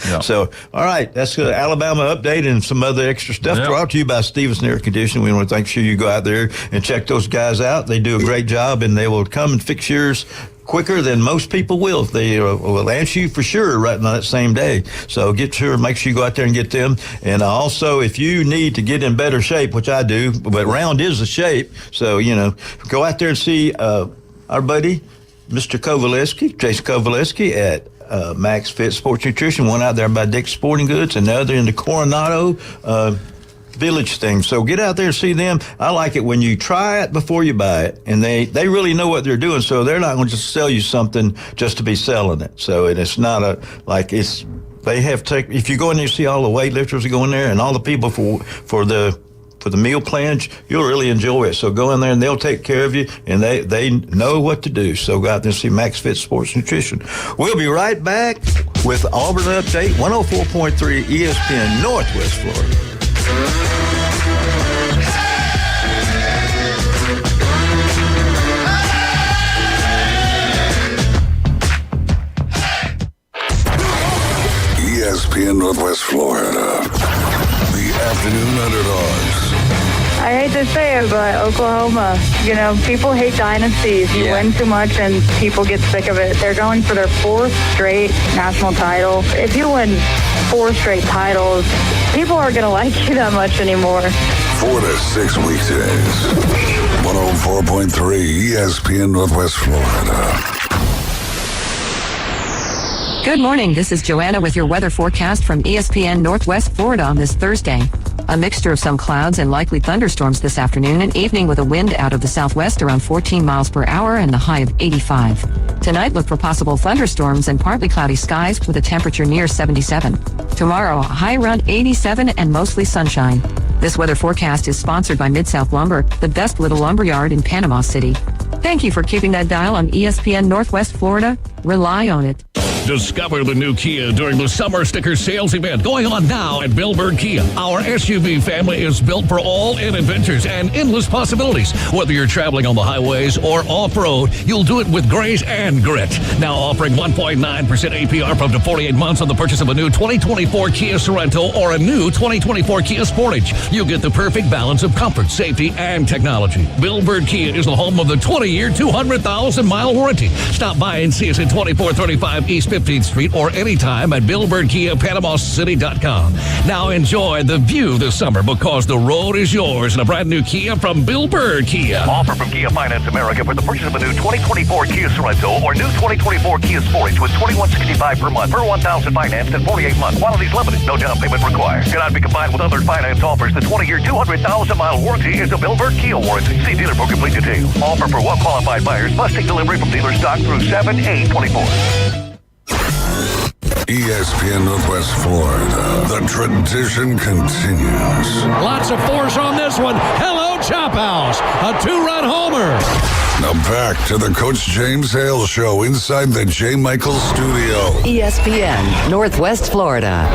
Yeah. So, all right, that's the Alabama update and some other extra stuff brought to you by Stevenson Air Conditioning. We want to make sure you go out there and check those guys out. They do a great job, and they will come and fix yours quicker than most people will. They will answer you for sure right on that same day. So make sure you go out there and get them. And also, if you need to get in better shape, which I do, but round is the shape. So, go out there and see our buddy, Mr. Jason Kovaleski at Max Fit Sports Nutrition, one out there by Dick's Sporting Goods, and the other in the Coronado Village thing. So get out there and see them. I like it when you try it before you buy it, and they really know what they're doing, so they're not going to just sell you something just to be selling it. So it's not they have if you go in there and see all the weightlifters that go in there and all the people for the meal plans, you'll really enjoy it. So go in there and they'll take care of you, and they know what to do. So go out there and see Max Fit Sports Nutrition. We'll be right back with Auburn Update, 104.3 ESPN Northwest Florida. ESPN Northwest Florida, the afternoon underdogs. I hate to say it, but Oklahoma, people hate dynasties. You win too much and people get sick of it. They're going for their 4th straight national title. If you win 4 straight titles, people aren't going to like you that much anymore. 4 to 6 weekdays. 104.3 ESPN Northwest Florida. Good morning. This is Joanna with your weather forecast from ESPN Northwest Florida on this Thursday. A mixture of some clouds and likely thunderstorms this afternoon and evening with a wind out of the southwest around 14 miles per hour and the high of 85. Tonight, look for possible thunderstorms and partly cloudy skies with a temperature near 77. Tomorrow, a high around 87 and mostly sunshine. This weather forecast is sponsored by Mid-South Lumber, the best little lumber yard in Panama City. Thank you for keeping that dial on ESPN Northwest Florida. Rely on it. Discover the new Kia during the Summer Sticker Sales event going on now at Bill Bird Kia. Our SUV family is built for all-in adventures and endless possibilities. Whether you're traveling on the highways or off-road, you'll do it with grace and grit. Now offering 1.9% APR for up to 48 months on the purchase of a new 2024 Kia Sorento or a new 2024 Kia Sportage. You'll get the perfect balance of comfort, safety, and technology. Bill Bird Kia is the home of the 20-year, 200,000-mile warranty. Stop by and see us at 2435 East 15th Street or anytime at BillBirdKiaPanamaCity.com. Now enjoy the view this summer because the road is yours in a brand new Kia from Bill Bird Kia. Offer from Kia Finance America for the purchase of a new 2024 Kia Sorento or new 2024 Kia Sportage with $2,165 per month per 1,000 financed and 48 months. Quantities limited. No down payment required. Cannot be combined with other finance offers. The 20-year, 200,000-mile warranty is a Bill Bird Kia warranty. See dealer for complete details. Offer for well-qualified buyers. Must take delivery from dealer stock through 7/8/24. ESPN Northwest Florida. The tradition continues. Lots of force on this one. Hello, Chop House. A 2-run homer. Now back to the Coach James Hale Show inside the J. Michael Studio. ESPN Northwest Florida.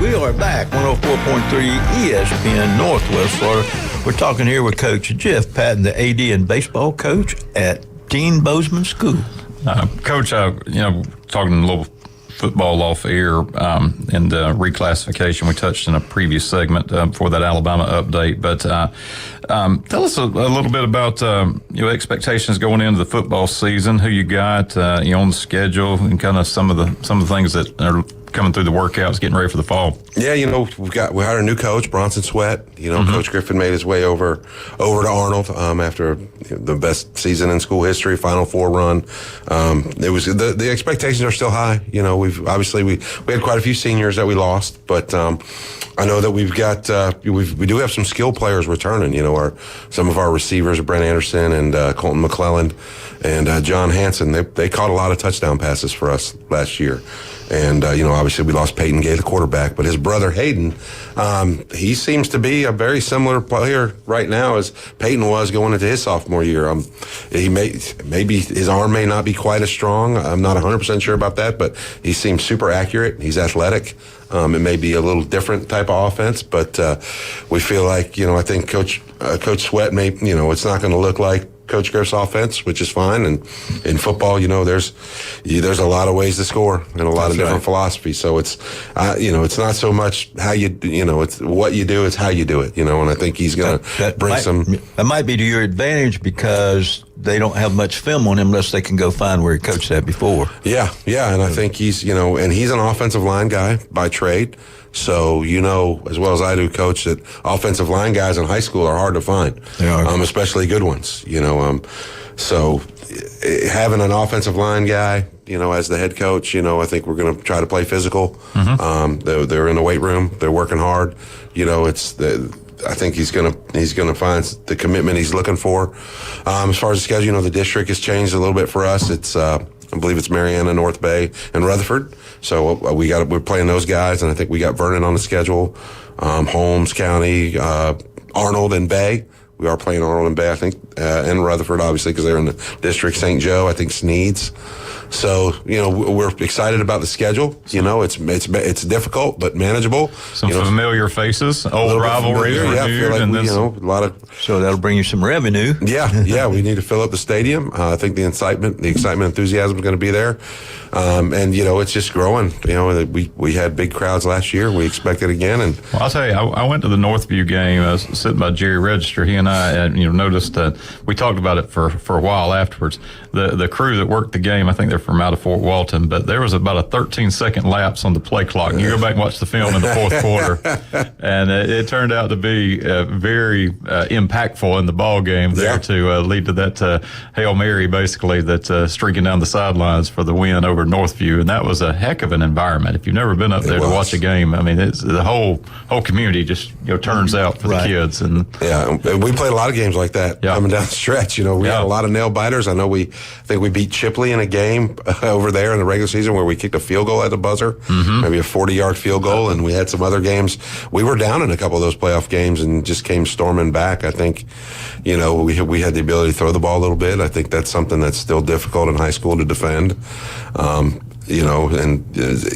We are back, 104.3 ESPN Northwest Florida. We're talking here with Coach Jeff Patton, the AD and baseball coach at Dean Bozeman School. Coach, talking a little football off air and reclassification, we touched in a previous segment for that Alabama update. But tell us a little bit about your expectations going into the football season. Who you got on the schedule, and kind of some of the things that are coming through the workouts, getting ready for the fall. Yeah, we hired a new coach, Bronson Sweat. Coach Griffin made his way over to Arnold after the best season in school history, Final Four run. It was the expectations are still high. We had quite a few seniors that we lost, but I know that we've got we do have some skill players returning. Some of our receivers, Brent Anderson and Colton McClelland and John Hanson. They caught a lot of touchdown passes for us last year. And, obviously we lost Peyton Gay, the quarterback, but his brother Hayden, he seems to be a very similar player right now as Peyton was going into his sophomore year. Maybe his arm may not be quite as strong. I'm not 100% sure about that, but he seems super accurate. He's athletic. It may be a little different type of offense, but we feel like, I think Coach Sweat it's not going to look like Coach Griff's offense, which is fine. And in football, there's a lot of ways to score and a lot of different philosophies. So it's, it's not so much how it's what you do, it's how you do it, and I think he's going to bring That might be to your advantage because they don't have much film on him unless they can go find where he coached at before. Yeah. And I think he's, and he's an offensive line guy by trade. So, as well as I do, Coach, that offensive line guys in high school are hard to find. They are. Especially good ones, So having an offensive line guy, as the head coach, I think we're going to try to play physical. Mm-hmm. They're in the weight room. They're working hard. I think he's going to find the commitment he's looking for. As far as the schedule, the district has changed a little bit for us. It's, I believe it's Mariana, North Bay, and Rutherford. So we're playing those guys, and I think we got Vernon on the schedule, Holmes County, Arnold and Bay. We are playing Arnold and Bay, I think, and Rutherford, obviously, because they're in the district. St. Joe, I think Sneeds. So, we're excited about the schedule. It's difficult, but manageable. Some familiar faces, old rivalries renewed. I feel like a lot of. So that'll bring you some revenue. Yeah. We need to fill up the stadium. I think the excitement, enthusiasm is going to be there. And it's just growing. We had big crowds last year. We expect it again. And I'll tell you, I went to the Northview game. I was sitting by Jerry Register. He and I, noticed that we talked about it for a while afterwards. The crew that worked the game, I think they're from out of Fort Walton, but there was about a 13-second lapse on the play clock. You go back and watch the film in the fourth quarter, and it turned out to be very impactful in the ball game there to lead to that Hail Mary, basically, that streaking down the sidelines for the win over Northview. And that was a heck of an environment. If you've never been up there to watch a game, I mean, it's the whole community just turns out for the kids. And we played a lot of games like that coming down the stretch. We had a lot of nail biters. I know I think we beat Chipley in a game over there in the regular season where we kicked a field goal at the buzzer, maybe a 40-yard field goal, and we had some other games. We were down in a couple of those playoff games and just came storming back. I think, we had the ability to throw the ball a little bit. I think that's something that's still difficult in high school to defend. And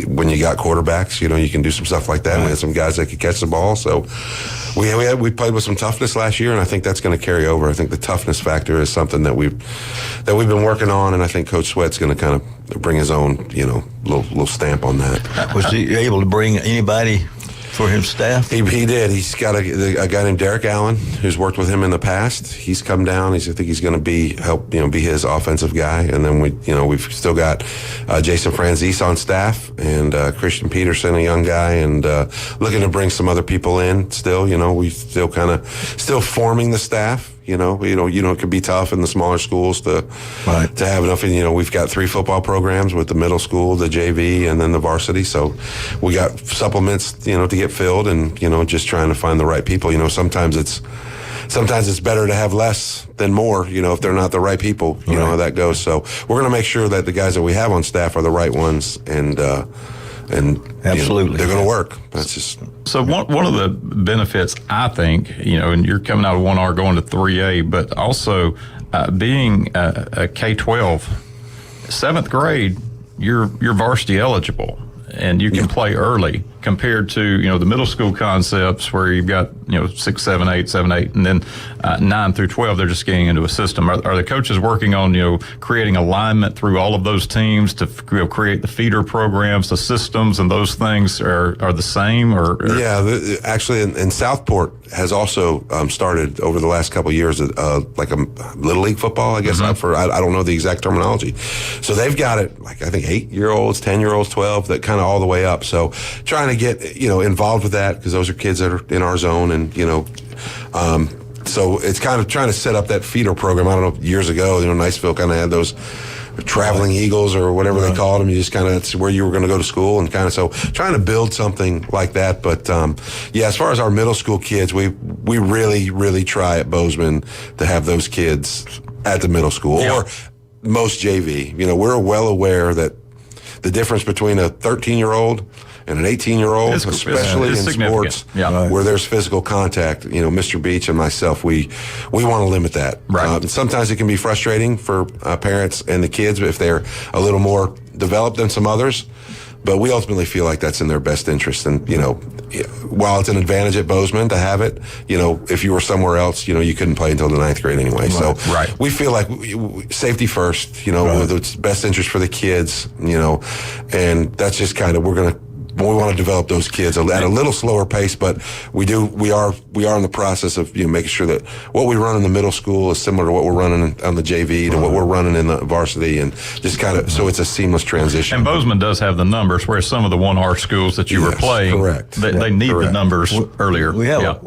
when you got quarterbacks, you can do some stuff like that. Right. We had some guys that could catch the ball. So we played with some toughness last year, and I think that's going to carry over. I think the toughness factor is something that we've been working on, and I think Coach Sweat's going to kind of bring his own, little stamp on that. Was he able to bring anybody for his staff? He did. He's got a guy named Derek Allen who's worked with him in the past. He's come down. I think he's going to help be his offensive guy. And then we've still got Jason Franzese on staff and Christian Peterson, a young guy, and looking to bring some other people in. Still, we still still forming the staff. It could be tough in the smaller schools to have enough. And, we've got 3 football programs with the middle school, the JV, and then the varsity. So we got supplements, to get filled, and, just trying to find the right people. Sometimes it's better to have less than more, if they're not the right people, you know how that goes. So we're going to make sure that the guys that we have on staff are the right ones, and absolutely they're going to work. That's just. So one of the benefits, I think, and you're coming out of 1R going to 3A, but also being a K-12, 7th grade, you're varsity eligible, and you can play early. compared to, the middle school concepts where you've got, 6, 7, 8, 7, 8, and then 9 through 12, they're just getting into a system. Are the coaches working on, creating alignment through all of those teams to create the feeder programs, the systems, and those things are the same? Yeah, actually, in Southport has also started over the last couple of years, like a Little League football, I guess, I don't know the exact terminology. So they've got it, like, I think 8-year-olds, 10-years-olds, 12, that kind of all the way up. So trying to get, involved with that, because those are kids that are in our zone, and, so it's kind of trying to set up that feeder program. I don't know, years ago, Niceville kind of had those traveling eagles or whatever they called them. You just kind of, that's where you were going to go to school, and kind of, so trying to build something like that. But as far as our middle school kids, we really, really try at Bozeman to have those kids at the middle school or most JV. We're well aware that the difference between a 13-year-old and an 18-year-old, especially in sports where there's physical contact, Mr. Beach and myself, we want to limit that. Right. Sometimes it can be frustrating for parents and the kids if they're a little more developed than some others, but we ultimately feel like that's in their best interest. And, while it's an advantage at Bozeman to have it, if you were somewhere else, you couldn't play until the 9th grade anyway. So we feel like safety first, it's best interest for the kids, and that's just kind of, we want to develop those kids at a little slower pace, but we are in the process of making sure that what we run in the middle school is similar to what we're running on the JV to what we're running in the varsity, and just kind of so it's a seamless transition. And Bozeman does have the numbers, whereas some of the 1R schools that you were playing, they need the numbers earlier. We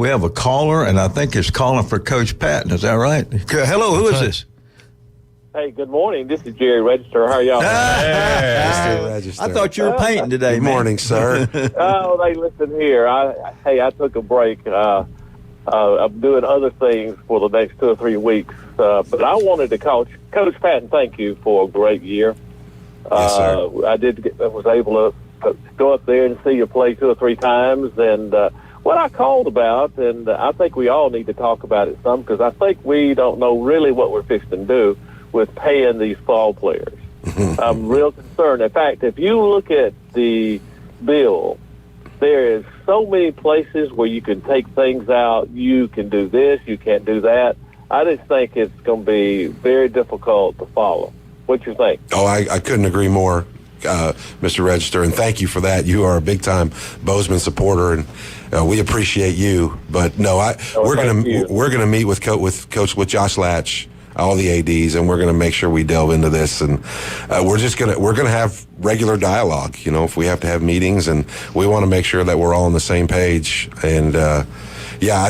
have a caller, and I think it's calling for Coach Patton. Is that right? Hello, who is this? Hey, good morning. This is Jerry Register. How are y'all? Mr. Register. I thought you were painting today. Good morning, sir. Oh, hey, listen here. I took a break. I'm doing other things for the next 2 or 3 weeks. But I wanted to Coach Patton, thank you for a great year. Yes, sir. I was able to go up there and see you play 2 or 3 times. And what I called about, and I think we all need to talk about it some, because I think we don't know really what we're fixing to do with paying these fall players. I'm real concerned. In fact, if you look at the bill, there is so many places where you can take things out. You can do this, you can't do that. I just think it's going to be very difficult to follow. What you think? Oh, I couldn't agree more, Mr. Register, and thank you for that. You are a big-time Bozeman supporter, and we appreciate you. But no, we're gonna meet with Josh Latch, all the ADs, and we're going to make sure we delve into this, and we're going to have regular dialogue. If we have to have meetings, and we want to make sure that we're all on the same page. And I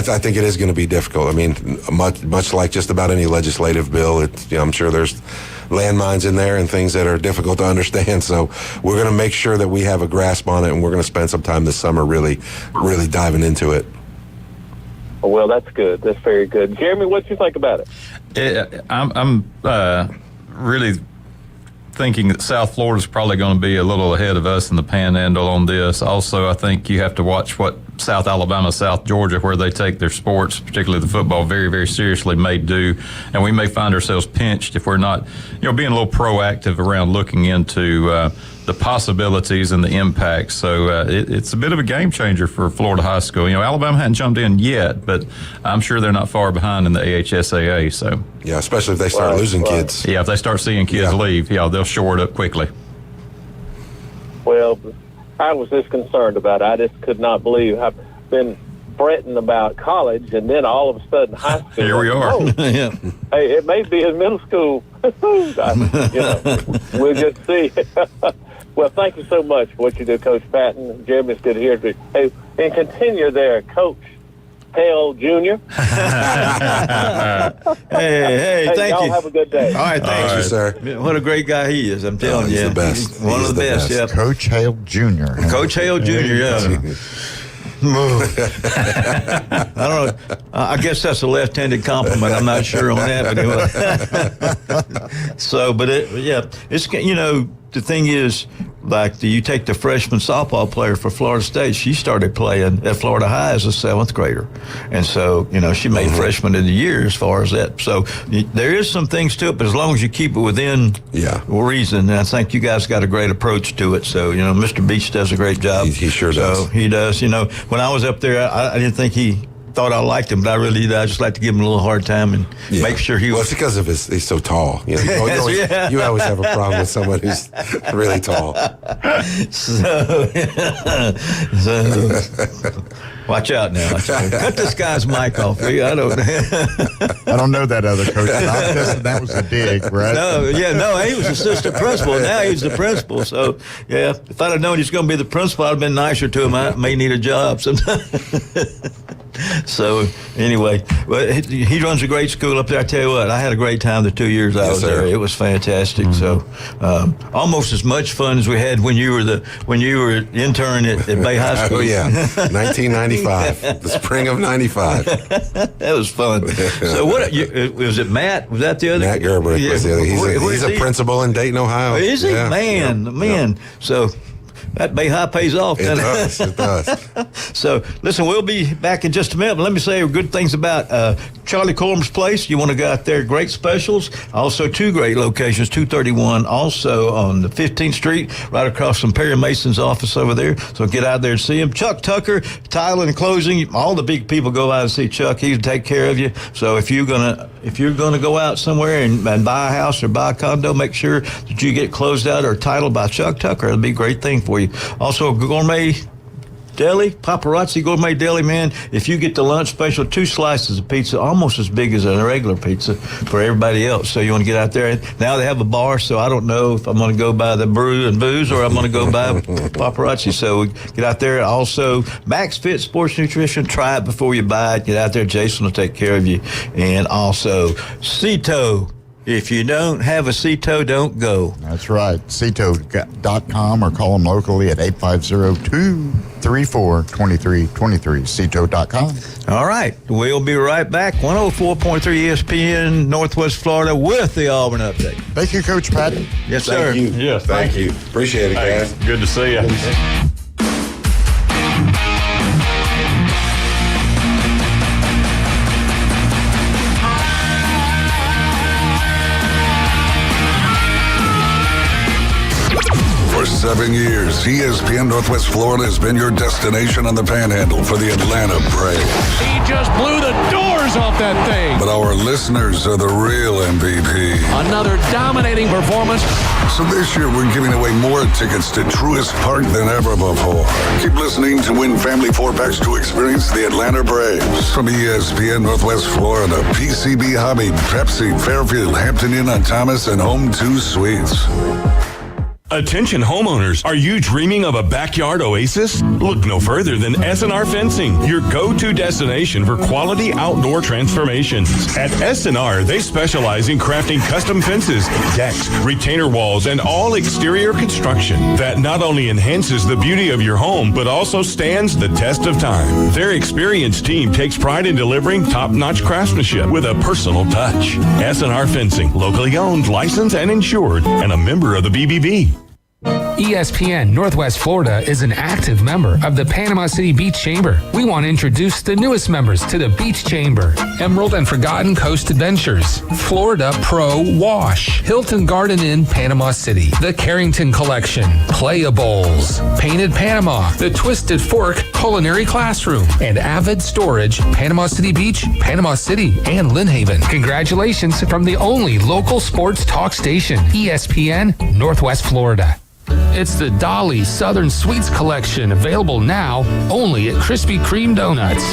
think it is going to be difficult. I mean, much like just about any legislative bill, I'm sure there's landmines in there and things that are difficult to understand. So we're going to make sure that we have a grasp on it, and we're going to spend some time this summer really, really diving into it. Well, that's good. That's very good. Jeremy, what do you think about it? I'm really thinking that South Florida is probably going to be a little ahead of us in the Panhandle on this. Also, I think you have to watch what South Alabama, South Georgia, where they take their sports, particularly the football, very, very seriously, may do. And we may find ourselves pinched if we're not, being a little proactive around looking into the possibilities and the impacts. So it's a bit of a game changer for Florida high school. Alabama hadn't jumped in yet, but I'm sure they're not far behind in the AHSAA. So yeah, especially if they start losing kids. Yeah, if they start seeing kids leave, they'll shore it up quickly. Well, I was just concerned about it. I just could not believe. I've been fretting about college, and then all of a sudden high school. Here we are. Yeah. Hey, it may be in middle school. We'll just see. Well, thank you so much for what you do, Coach Patton. Jeremy, it's good to hear you. Hey, and continue there, Coach Hale Jr. hey, thank y'all you. have a good day. All right, thanks you, sir. What a great guy he is, I'm telling you. He's the best. One of the best, yeah. Coach Hale Jr. Coach Hale Jr., yeah. I don't know. I guess that's a left-handed compliment. I'm not sure on that. But anyway. So, but it's the thing is, like you take the freshman softball player for Florida State, she started playing at Florida High as a 7th grader. And so, she made freshman of the year as far as that. So there is some things to it, but as long as you keep it within reason, and I think you guys got a great approach to it. So, Mr. Beach does a great job. He sure does. So he does. When I was up there, I didn't think he thought I liked him, but I really did. I just like to give him a little hard time and make sure he was. Well, it's because of he's so tall. You always have a problem with someone who's really tall. So watch out now. Cut this guy's mic off. I don't know that other coach. But I'm guessing that was a dig, right? No, he was assistant principal. Now he's the principal. So, if I'd have known he's going to be the principal, I'd have been nicer to him. I may need a job sometime. So, anyway, he runs a great school up there. I tell you what, I had a great time the 2 years I was there. It was fantastic. So, almost as much fun as we had when you were intern at Bay High School. Oh, yeah. 1995. The spring of 95. That was fun. So, was it Matt? Was that the other? Matt Gerber was the other. He's a principal in Dayton, Ohio. Is he? Man. So, that Bay High pays off. It does. So, listen, we'll be back in just a minute, but let me say good things about Charlie Colm's Place. You want to go out there, great specials. Also, 2 great locations, 231, also on the 15th Street, right across from Perry Mason's office over there. So get out there and see him. Chuck Tucker, title and closing. All the big people go out and see Chuck. He'll take care of you. So if you're gonna go out somewhere and buy a house or buy a condo, make sure that you get closed out or titled by Chuck Tucker. It'll be a great thing for you. Also, Gourmet Deli, Paparazzi Gourmet Deli, man. If you get the lunch special, 2 slices of pizza, almost as big as a regular pizza for everybody else. So you want to get out there. Now they have a bar, so I don't know if I'm going to go buy the brew and booze or I'm going to go buy Paparazzi. So get out there. Also, Max Fit Sports Nutrition. Try it before you buy it. Get out there. Jason will take care of you. And also, Cito. If you don't have a Cito, don't go. That's right. Cito.com or call them locally at 850-234-2323. Cito.com. All right. We'll be right back. 104.3 ESPN, Northwest Florida, with the Auburn Update. Thank you, Coach Pat. Yes, sir. Thank you. Yes, Thank you. Appreciate it, guys. Good to see you. For 7 years, ESPN Northwest Florida has been your destination on the Panhandle for the Atlanta Braves. He just blew the doors off that thing. But our listeners are the real MVP. Another dominating performance. So this year, we're giving away more tickets to Truist Park than ever before. Keep listening to win family 4-packs to experience the Atlanta Braves. From ESPN Northwest Florida, PCB Hobby, Pepsi, Fairfield, Hampton Inn on Thomas, and Home 2 Suites. Attention homeowners, are you dreaming of a backyard oasis? Look no further than S&R Fencing, your go-to destination for quality outdoor transformations. At S&R, they specialize in crafting custom fences, decks, retainer walls, and all exterior construction that not only enhances the beauty of your home, but also stands the test of time. Their experienced team takes pride in delivering top-notch craftsmanship with a personal touch. S&R Fencing, locally owned, licensed, and insured, and a member of the BBB. ESPN Northwest Florida is an active member of the Panama City Beach Chamber. We want to introduce the newest members to the Beach Chamber: Emerald and Forgotten Coast Adventures, Florida Pro Wash, Hilton Garden Inn Panama City, the Carrington Collection, Playables, Painted Panama, the Twisted Fork Culinary Classroom, and Avid Storage, Panama City Beach, Panama City, and Lynn Haven. Congratulations from the only local sports talk station, ESPN Northwest Florida. It's the Dolly Southern Sweets Collection, available now only at Krispy Kreme Donuts.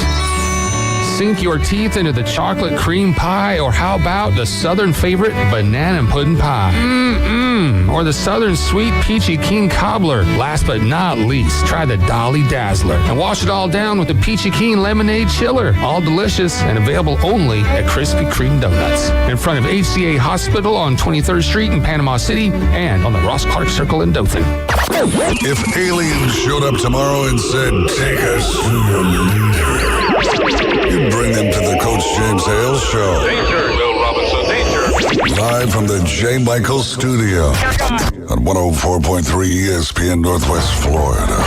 Sink your teeth into the chocolate cream pie, or how about the Southern favorite banana pudding pie? Or the Southern sweet peachy king cobbler. Last but not least, try the Dolly Dazzler and wash it all down with the Peachy Keen Lemonade Chiller. All delicious and available only at Krispy Kreme Donuts. In front of HCA Hospital on 23rd Street in Panama City and on the Ross Clark Circle in Dothan. If aliens showed up tomorrow and said, "Take us to your leader," you'd bring them to the Coach James Hale Show. Danger, Bill Robinson, danger. Live from the J. Michael Studio on 104.3 ESPN Northwest Florida.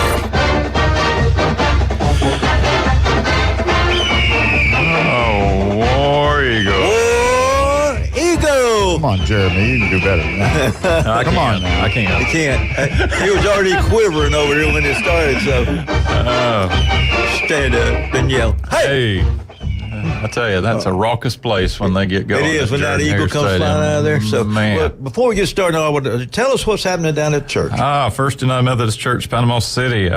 Oh, War Eagle. War Eagle. Come on, Jeremy. You can do better than that. Come on now. I can't. He can't. He was already quivering over here when it started, so stand up and yell, hey! I tell you, that's a raucous place when they get going. It is, when that eagle comes flying out of there. So, man. Before we get started, tell us what's happening down at church. First United Methodist Church, Panama City,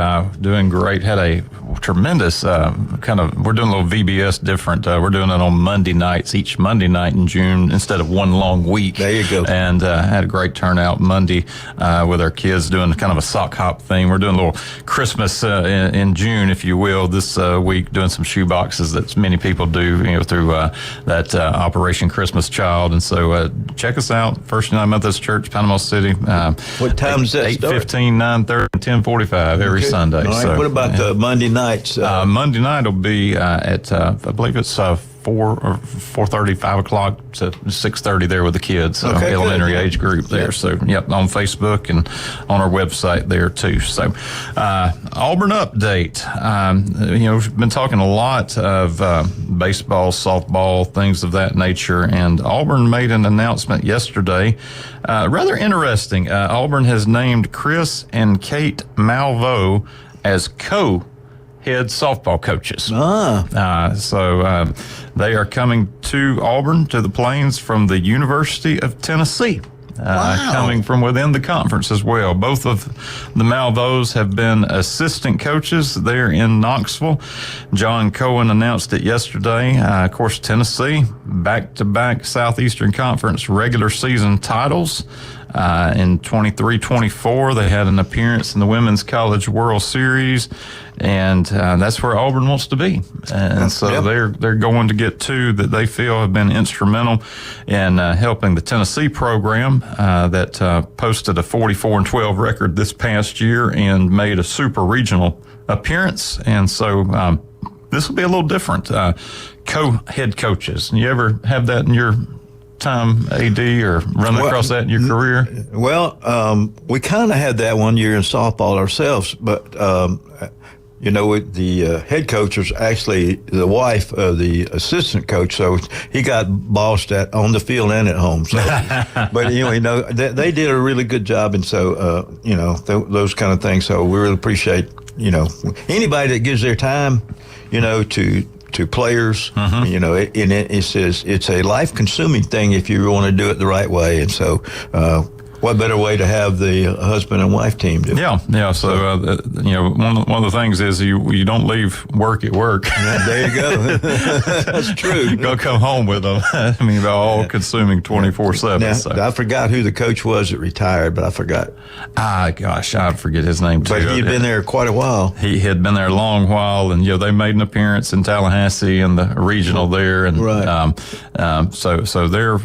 doing great. Had a tremendous we're doing a little VBS different. We're doing it on Monday nights, each Monday night in June instead of one long week. There you go. And had a great turnout Monday with our kids doing kind of a sock hop thing. We're doing a little Christmas in June, if you will, this week, doing some shoe boxes that many people do, through that Operation Christmas Child. And so check us out, First United Methodist Church, Panama City. What time does that start? 8:15, 9:30, and 10:45 every Sunday. All right. So, what about the Monday nights? Monday night will be at, I believe it's 4:30, 5 o'clock to 6:30 there with the kids. So elementary age group there. So, on Facebook and on our website there too. So, Auburn update. We've been talking a lot of baseball, softball, things of that nature, and Auburn made an announcement yesterday. Rather interesting. Auburn has named Chris and Kate Malveaux as head softball coaches. So they are coming to Auburn, to the Plains, from the University of Tennessee. Coming from within the conference as well. Both of the Malveaux have been assistant coaches there in Knoxville. John Cohen announced it yesterday. Of course, Tennessee, back-to-back Southeastern Conference regular season titles. In 23-24, they had an appearance in the Women's College World Series, and that's where Auburn wants to be. And so they're going to get two that they feel have been instrumental in helping the Tennessee program that posted a 44-12 record this past year and made a super regional appearance. And so this will be a little different. Co-head coaches. You ever have that in your time, AD, or run across that in your career? Well, we kind of had that one year in softball ourselves, but the head coach was actually the wife of the assistant coach, so he got bossed at on the field and at home. So, but they did a really good job, and so those kind of things. So we really appreciate anybody that gives their time, to players. It says it's a life-consuming thing if you want to do it the right way, and so what better way to have the husband and wife team do? Yeah. So one of the things is you don't leave work at work. There you go. That's true. Go come home with them. I mean, they're all consuming 24/7. So. I forgot who the coach was that retired, but I forgot. Gosh, I forget his name too. But he'd been there quite a while. He had been there a long while, and they made an appearance in Tallahassee and the regional there, and so they're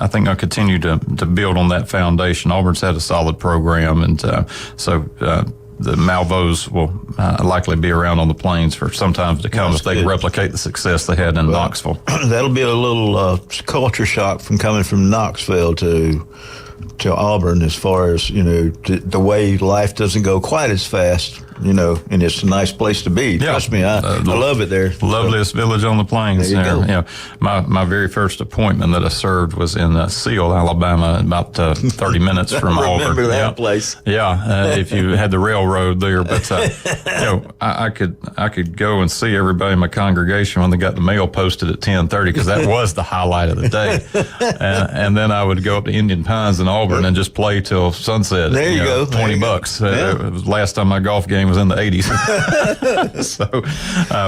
I think they'll continue to build on that foundation. Auburn's had a solid program, and so the Malveaux will likely be around on the Plains for some time to come if they replicate the success they had in Knoxville. That'll be a little culture shock from coming from Knoxville to Auburn, as far as the way life doesn't go quite as fast. And it's a nice place to be. Trust me, I love it there. Loveliest village on the Plains. There you go. My very first appointment that I served was in Seal, Alabama, about 30 minutes from Auburn. Remember that place? Yeah, if you had the railroad there. But I could go and see everybody in my congregation when they got the mail posted at 10:30, because that was the highlight of the day. And then I would go up to Indian Pines in Auburn and just play till sunset. There you go. $20. It was the last time my golf game was in the 80s. So,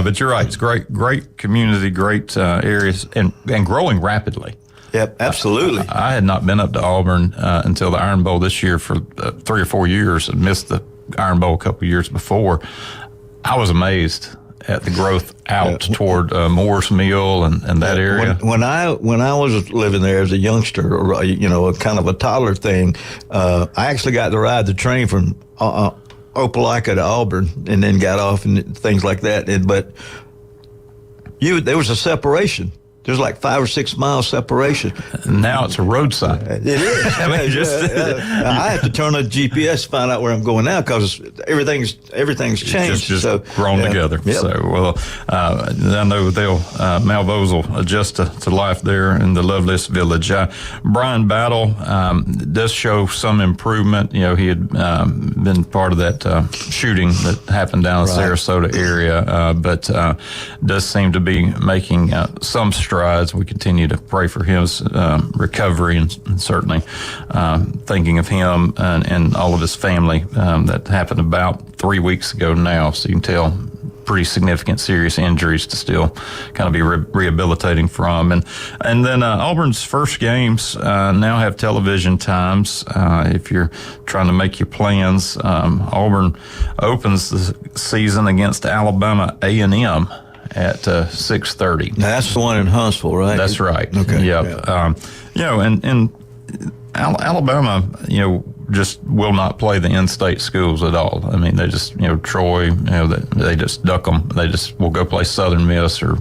but you're right. It's great community, great areas, and growing rapidly. Yep, absolutely. I had not been up to Auburn until the Iron Bowl this year for 3 or 4 years, and missed the Iron Bowl a couple years before. I was amazed at the growth out toward Moore's Mill and that area. When I was living there as a youngster, kind of a toddler thing, I actually got to ride the train from Opelika to Auburn, and then got off and things like that. But there was a separation. there's like 5 or 6 mile separation. Now it's a roadside. It is. I mean, I have to turn on GPS to find out where I'm going now because everything's changed. Just grown together. Yep. So, well, I know Malvo's will adjust to life there in the loveliest village. Brian Battle does show some improvement. You know, he had been part of that shooting that happened down in the Sarasota area, but does seem to be making some strides. We continue to pray for his recovery and certainly thinking of him and all of his family. That happened about 3 weeks ago now, so you can tell pretty significant serious injuries to still kind of be rehabilitating from. And then Auburn's first games now have television times. If you're trying to make your plans, Auburn opens the season against Alabama A&M at 6:30. That's the one in Huntsville, right? That's right. Okay. Yep. Yeah. And Alabama, just will not play the in-state schools at all. I mean, they just, Troy, they just duck them. They just will go play Southern Miss or,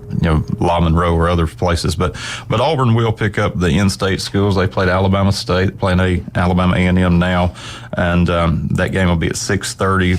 La Monroe or other places. But Auburn will pick up the in-state schools. They played Alabama State, playing Alabama A&M now, and that game will be at 6:30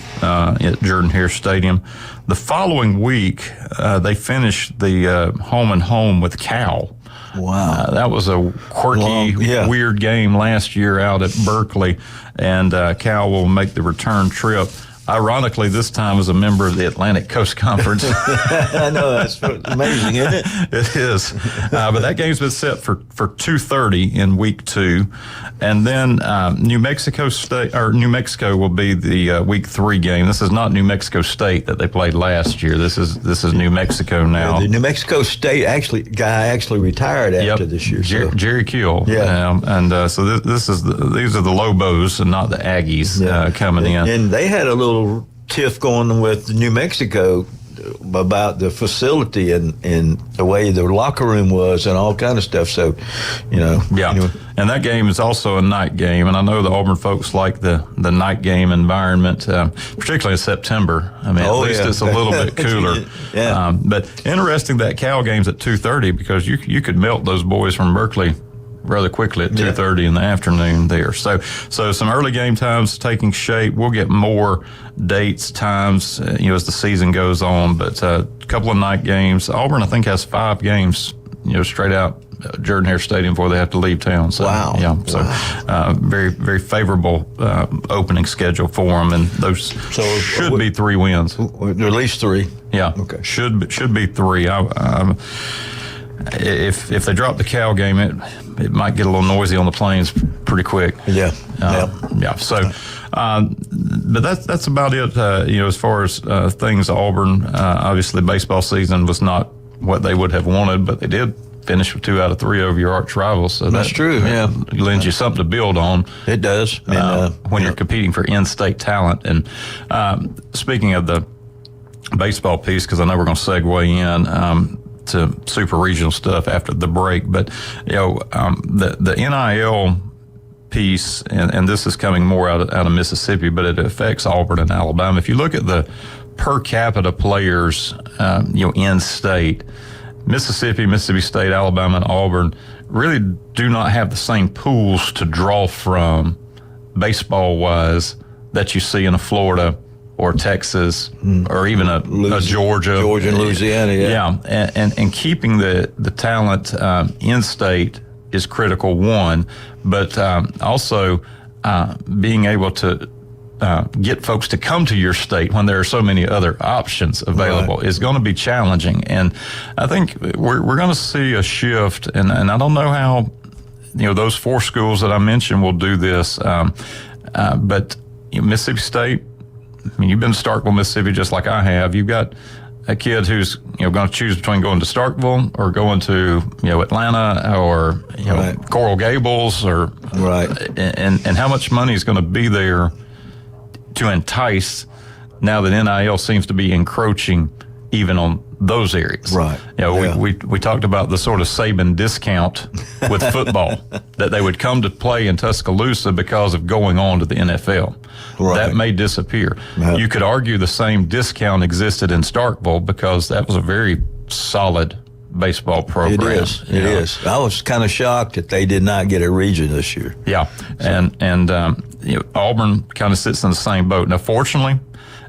at Jordan-Hare Stadium. The following week, they finished the home and home with Cal. Wow. That was a quirky, weird game last year out at Berkeley, and Cal will make the return trip. Ironically, this time as a member of the Atlantic Coast Conference. I know, that's amazing, isn't it? It is. But that game's been set for 2:30 in week 2. And then New Mexico will be the week 3 game. This is not New Mexico State that they played last year. This is New Mexico now. The New Mexico State guy retired after this year. Jerry Kiel. Yeah. So these are the Lobos and not the Aggies coming in. And they had a little tiff going with New Mexico about the facility and the way the locker room was and all kind of stuff. So, And that game is also a night game. And I know the Auburn folks like the night game environment, particularly in September. I mean, at least it's a little bit cooler. But interesting that Cal game's at 2:30 because you could melt those boys from Berkeley rather quickly at 2:30 in the afternoon there. So some early game times taking shape. We'll get more dates, times, as the season goes on, but a couple of night games. Auburn, I think, has 5 games, straight out Jordan-Hare Stadium before they have to leave town. So, wow. Yeah. So, very, very favorable opening schedule for them, and those should be 3 wins. At least 3. Yeah. Okay. Should be 3. If they drop the Cal game, it might get a little noisy on the plains pretty quick. Yeah. So, but that's about it. As far as things, Auburn. Obviously, baseball season was not what they would have wanted, but they did finish with 2 out of 3 over your arch rivals. So that's true. Yeah, lends you something to build on. It does. When you're competing for in-state talent. And speaking of the baseball piece, because I know we're going to segue in. To super regional stuff after the break, but the NIL piece, and this is coming more out of Mississippi, but it affects Auburn and Alabama. If you look at the per capita players, in state, Mississippi State, Alabama, and Auburn really do not have the same pools to draw from baseball wise that you see in a Florida or Texas, or even a Georgia and Louisiana. Yeah, and keeping the talent in state is critical, one, but also being able to get folks to come to your state when there are so many other options available is going to be challenging. And I think we're going to see a shift, and I don't know how those 4 schools that I mentioned will do this, but Mississippi State. I mean, you've been to Starkville, Mississippi, just like I have. You've got a kid who's going to choose between going to Starkville or going to Atlanta or Coral Gables or and how much money is going to be there to entice now that NIL seems to be encroaching even on those areas. Right. We talked about the sort of Saban discount with football that they would come to play in Tuscaloosa because of going on to the NFL. Right. That may disappear. You could argue the same discount existed in Starkville because that was a very solid baseball program. It is. It is. I was kind of shocked that they did not get a region this year. Yeah, and Auburn kind of sits in the same boat. Now, fortunately,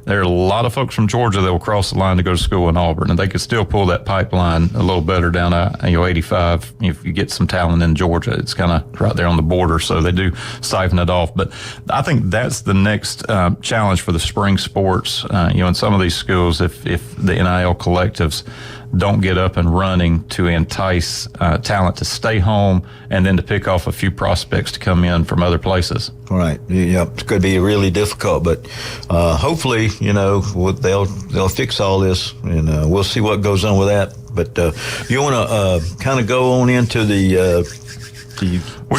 there are a lot of folks from Georgia that will cross the line to go to school in Auburn, and they could still pull that pipeline a little better down 85 if you get some talent in Georgia. It's kind of right there on the border, so they do siphon it off. But I think that's the next challenge for the spring sports. In some of these schools, if the NIL collectives don't get up and running to entice talent to stay home and then to pick off a few prospects to come in from other places. Right. Yeah, it's going to be really difficult, but hopefully, they'll fix all this, and we'll see what goes on with that. But you want to kind of go on into the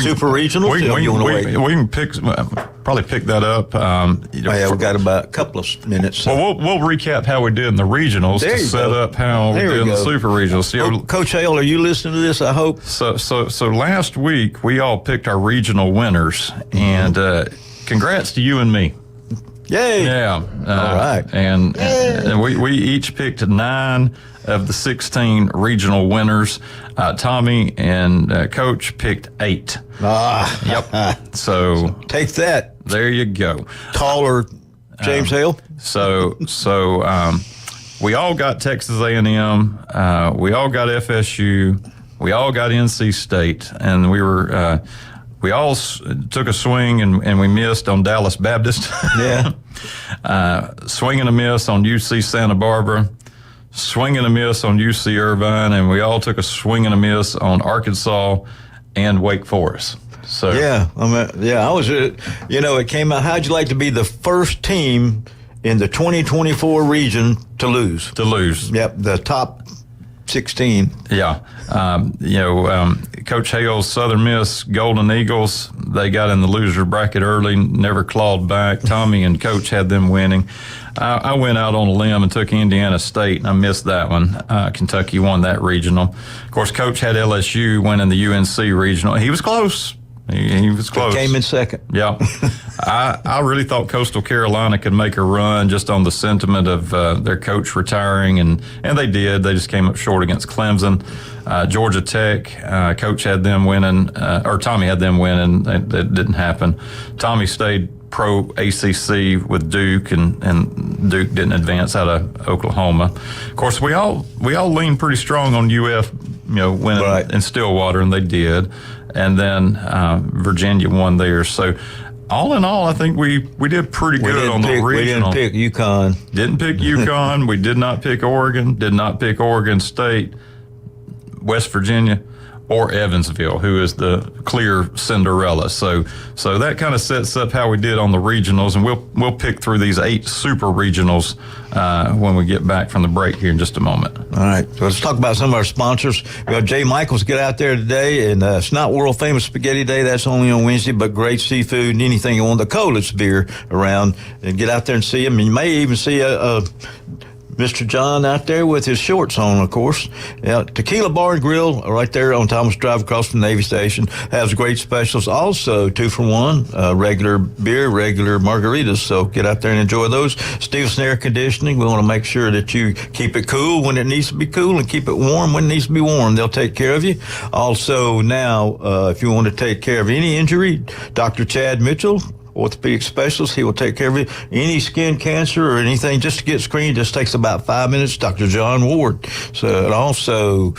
super regional? We can probably pick that up. We've got about a couple of minutes. So. Well, we'll recap how we did in the regionals to set up how we did in the super regionals. Coach Hale, are you listening to this? I hope. So last week we all picked our regional winners, and congrats to you and me. Yay! Yeah. All right. And we each picked 9 of the 16 regional winners. Tommy and Coach picked 8. Yep. So take that. There you go. Taller James Hale. So we all got Texas A&M. We all got FSU. We all got NC State, and we all took a swing and we missed on Dallas Baptist. Yeah. Swing and a miss on UC Santa Barbara. Swing and a miss on UC Irvine, and we all took a swing and a miss on Arkansas and Wake Forest. So I was. It came out. How'd you like to be the first team in the 2024 region to lose? Yep, the top 16. Yeah. Coach Hale's Southern Miss Golden Eagles, they got in the loser bracket early, never clawed back. Tommy and Coach had them winning. I went out on a limb and took Indiana State, and I missed that one. Kentucky won that regional. Of course, Coach had LSU winning the UNC regional. He was close. He was close. Came in second. Yeah. I really thought Coastal Carolina could make a run just on the sentiment of their coach retiring, and they did. They just came up short against Clemson. Georgia Tech, Coach had them winning, or Tommy had them winning. That didn't happen. Tommy stayed pro ACC with Duke, and Duke didn't advance out of Oklahoma. Of course, we all leaned pretty strong on UF, winning in Stillwater, and they did. And then Virginia won theirs. So all in all, I think we did pretty good on the regional. We didn't pick UConn. Didn't pick UConn. We did not pick Oregon. Did not pick Oregon State, West Virginia, or Evansville, who is the clear Cinderella. So that kind of sets up how we did on the regionals, and we'll pick through these 8 super regionals when we get back from the break here in just a moment. All right, so let's talk about some of our sponsors. We got Jay Michaels get out there today, and it's not world famous spaghetti day. That's only on Wednesday, but great seafood and anything you want, the coldest beer around, and get out there and see him. And you may even see Mr. John out there with his shorts on, of course. Tequila Bar and Grill right there on Thomas Drive across from the Navy Station has great specials. Also, 2 for $1, regular beer, regular margaritas. So get out there and enjoy those. Stevenson Air Conditioning. We want to make sure that you keep it cool when it needs to be cool and keep it warm when it needs to be warm. They'll take care of you. Also, now, if you want to take care of any injury, Dr. Chad Mitchell, orthopedic specialist, he will take care of you. Any skin cancer or anything, just to get screened, just takes about 5 minutes. Dr. John Ward. So, and also,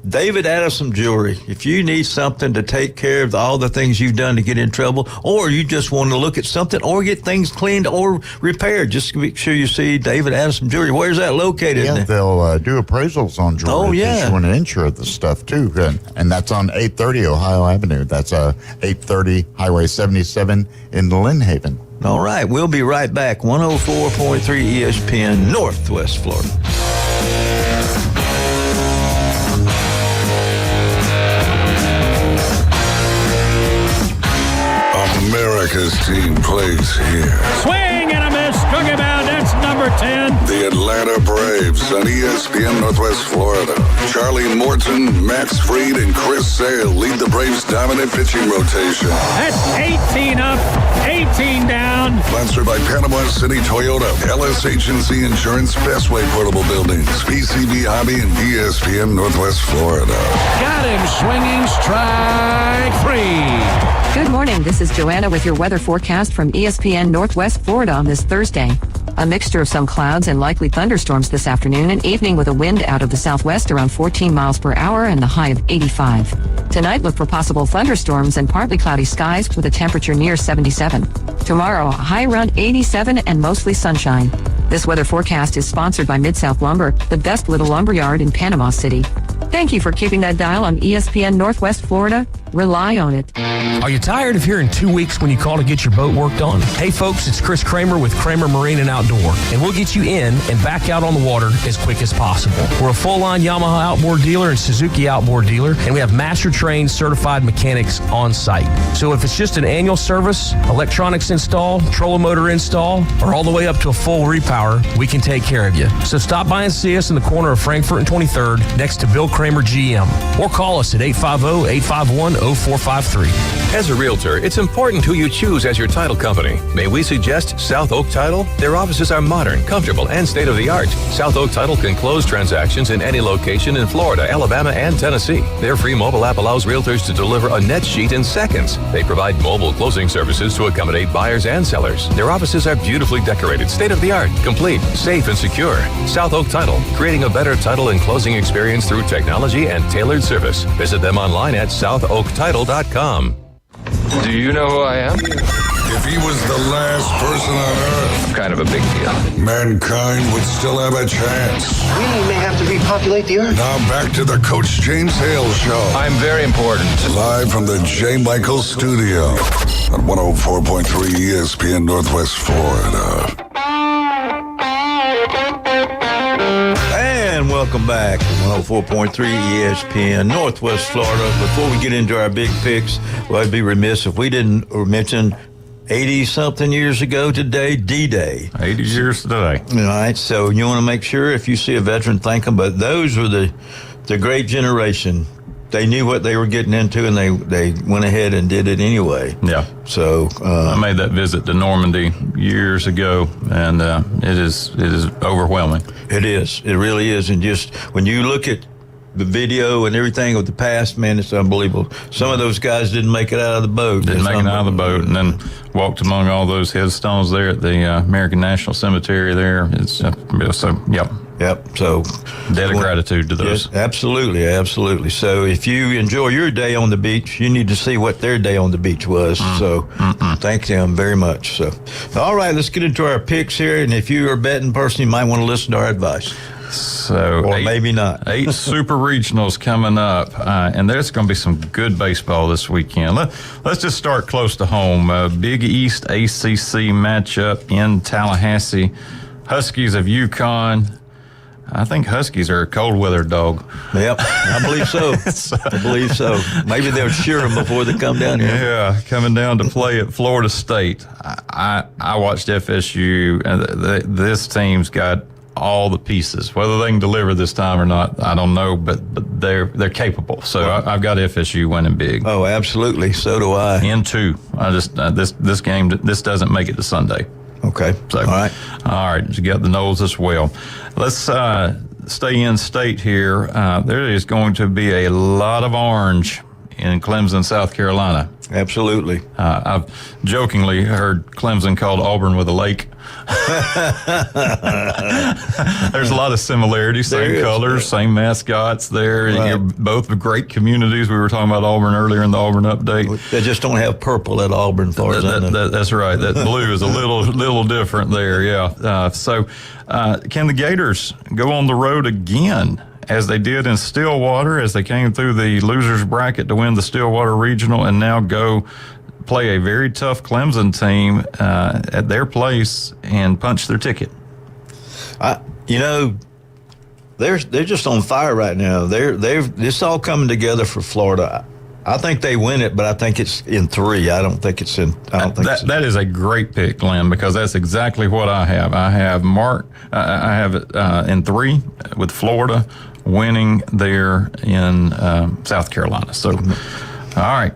David Addison Jewelry. If you need something to take care of all the things you've done to get in trouble, or you just want to look at something or get things cleaned or repaired, just make sure you see David Addison Jewelry. Where's that located? Yeah, they'll do appraisals on jewelry. Oh, yeah. You want to insure the stuff, too. And that's on 830 Ohio Avenue. That's 830 Highway 77 in Lynn Haven. All right. We'll be right back. 104.3 ESPN, Northwest Florida. America's team plays here. Swing and a miss. Struck him out. That's number 10. The Atlanta Braves on ESPN Northwest Florida. Charlie Morton, Max Fried, and Chris Sale lead the Braves' dominant pitching rotation. That's 18 up, 18 down. Sponsored by Panama City Toyota, LS Agency Insurance, Bestway Portable Buildings, PCB Hobby, and ESPN Northwest Florida. Got him swinging, strike 3. Good morning. This is Joanna with your weather forecast from ESPN Northwest Florida on this Thursday. A mixture of some clouds and likely thunderstorms this afternoon and evening with a wind out of the southwest around 14 miles per hour and the high of 85. Tonight, look for possible thunderstorms and partly cloudy skies with a temperature near 77. Tomorrow, a high around 87 and mostly sunshine. This weather forecast is sponsored by Mid-South Lumber, the best little lumber yard in Panama City. Thank you for keeping that dial on ESPN Northwest Florida. Rely on it. Are you tired of hearing 2 weeks when you call to get your boat worked on? Hey folks, it's Chris Kramer with Kramer Marine and Outdoor, and we'll get you in and back out on the water as quick as possible. We're a full-line Yamaha outboard dealer and Suzuki outboard dealer, and we have master-trained certified mechanics on site. So if it's just an annual service, electronics install, trolling motor install, or all the way up to a full repower, we can take care of you. So stop by and see us in the corner of Frankfurt and 23rd next to Bill Kramer GM, or call us at 850-851-0453. As a realtor, it's important who you choose as your title company. May we suggest South Oak Title? Their offices are modern, comfortable, and state-of-the-art. South Oak Title can close transactions in any location in Florida, Alabama, and Tennessee. Their free mobile app allows realtors to deliver a net sheet in seconds. They provide mobile closing services to accommodate buyers and sellers. Their offices are beautifully decorated, state-of-the-art, complete, safe, and secure. South Oak Title, creating a better title and closing experience through technology and tailored service. Visit them online at southoaktitle.com. Do you know who I am? If he was the last person on Earth, I'm kind of a big deal. mankind would still have a chance. We may have to repopulate the Earth. Now back to the Coach James Hale Show. I'm very important. Live from the J. Michael Studio on 104.3 ESPN Northwest Florida. And welcome back to 104.3 ESPN Northwest Florida. Before we get into our big picks, well, I'd be remiss if we didn't mention 80-something years ago today, D-Day. 80 years today. All right, so you want to make sure if you see a veteran, thank them. But those were the great generation. They knew what they were getting into, and they went ahead and did it anyway. Yeah. So I made that visit to Normandy years ago, and it is overwhelming. It is. It really is. And just when you look at the video and everything of the past, man, it's unbelievable. Some of those guys didn't make it out of the boat. Didn't make it out of the boat, and then walked among all those headstones there at the American National Cemetery there. It's so, yep. Yep. So, debt of gratitude to those. Yes, absolutely, absolutely. So, if you enjoy your day on the beach, you need to see what their day on the beach was. So, thank them very much. So, all right, let's get into our picks here. And if you are a betting person, you might want to listen to our advice. So, or maybe not. 8 super regionals coming up, and there's going to be some good baseball this weekend. Let's just start close to home. Big East ACC matchup in Tallahassee. Huskies of UConn. I think Huskies are a cold weather dog. Yep, I believe so. I believe so. Maybe they'll shear them before they come down here. Yeah, coming down to play at Florida State. I watched FSU, and this team's got all the pieces. Whether they can deliver this time or not, I don't know, but they're capable. So I've got FSU winning big. Oh, absolutely. So do I. In 2. I just this game doesn't make it to Sunday. Okay. So, all right. You got the Noles as well. Let's stay in state here. There is going to be a lot of orange in Clemson, South Carolina. Absolutely. I've jokingly heard Clemson called Auburn with a lake. There's a lot of similarities, same colors, same mascots there. Right. You're both great communities. We were talking about Auburn earlier in the Auburn update. They just don't have purple at Auburn, as far as I know. That's right. That blue is a little different there, yeah. So can the Gators go on the road again, as they did in Stillwater, as they came through the losers bracket to win the Stillwater Regional, and now go play a very tough Clemson team at their place and punch their ticket? They're just on fire right now. It's all coming together for Florida. I think they win it, but I think it's in 3. I don't think it's in. I don't think that is a great pick, Glenn, because that's exactly what I have. I have I have it in 3 with Florida winning there in South Carolina. So, all right,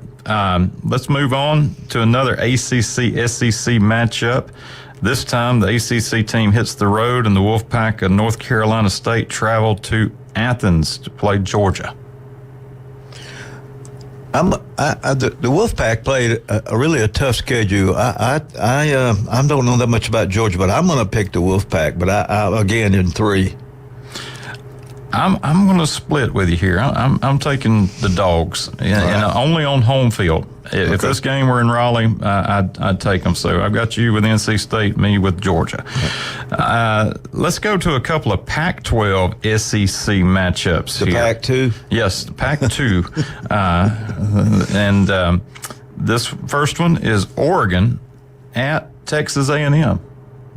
let's move on to another ACC-SEC matchup. This time, the ACC team hits the road, and the Wolfpack of North Carolina State travel to Athens to play Georgia. The Wolfpack played a really tough schedule. I don't know that much about Georgia, but I'm going to pick the Wolfpack. But I again in 3. I'm going to split with you here. I'm taking the Dogs, and only on home field. If this game were in Raleigh, I'd take them. So I've got you with NC State, me with Georgia. Let's go to a couple of Pac-12 SEC matchups here. Pac-2? Yes, Pac-2. And this first one is Oregon at Texas A&M.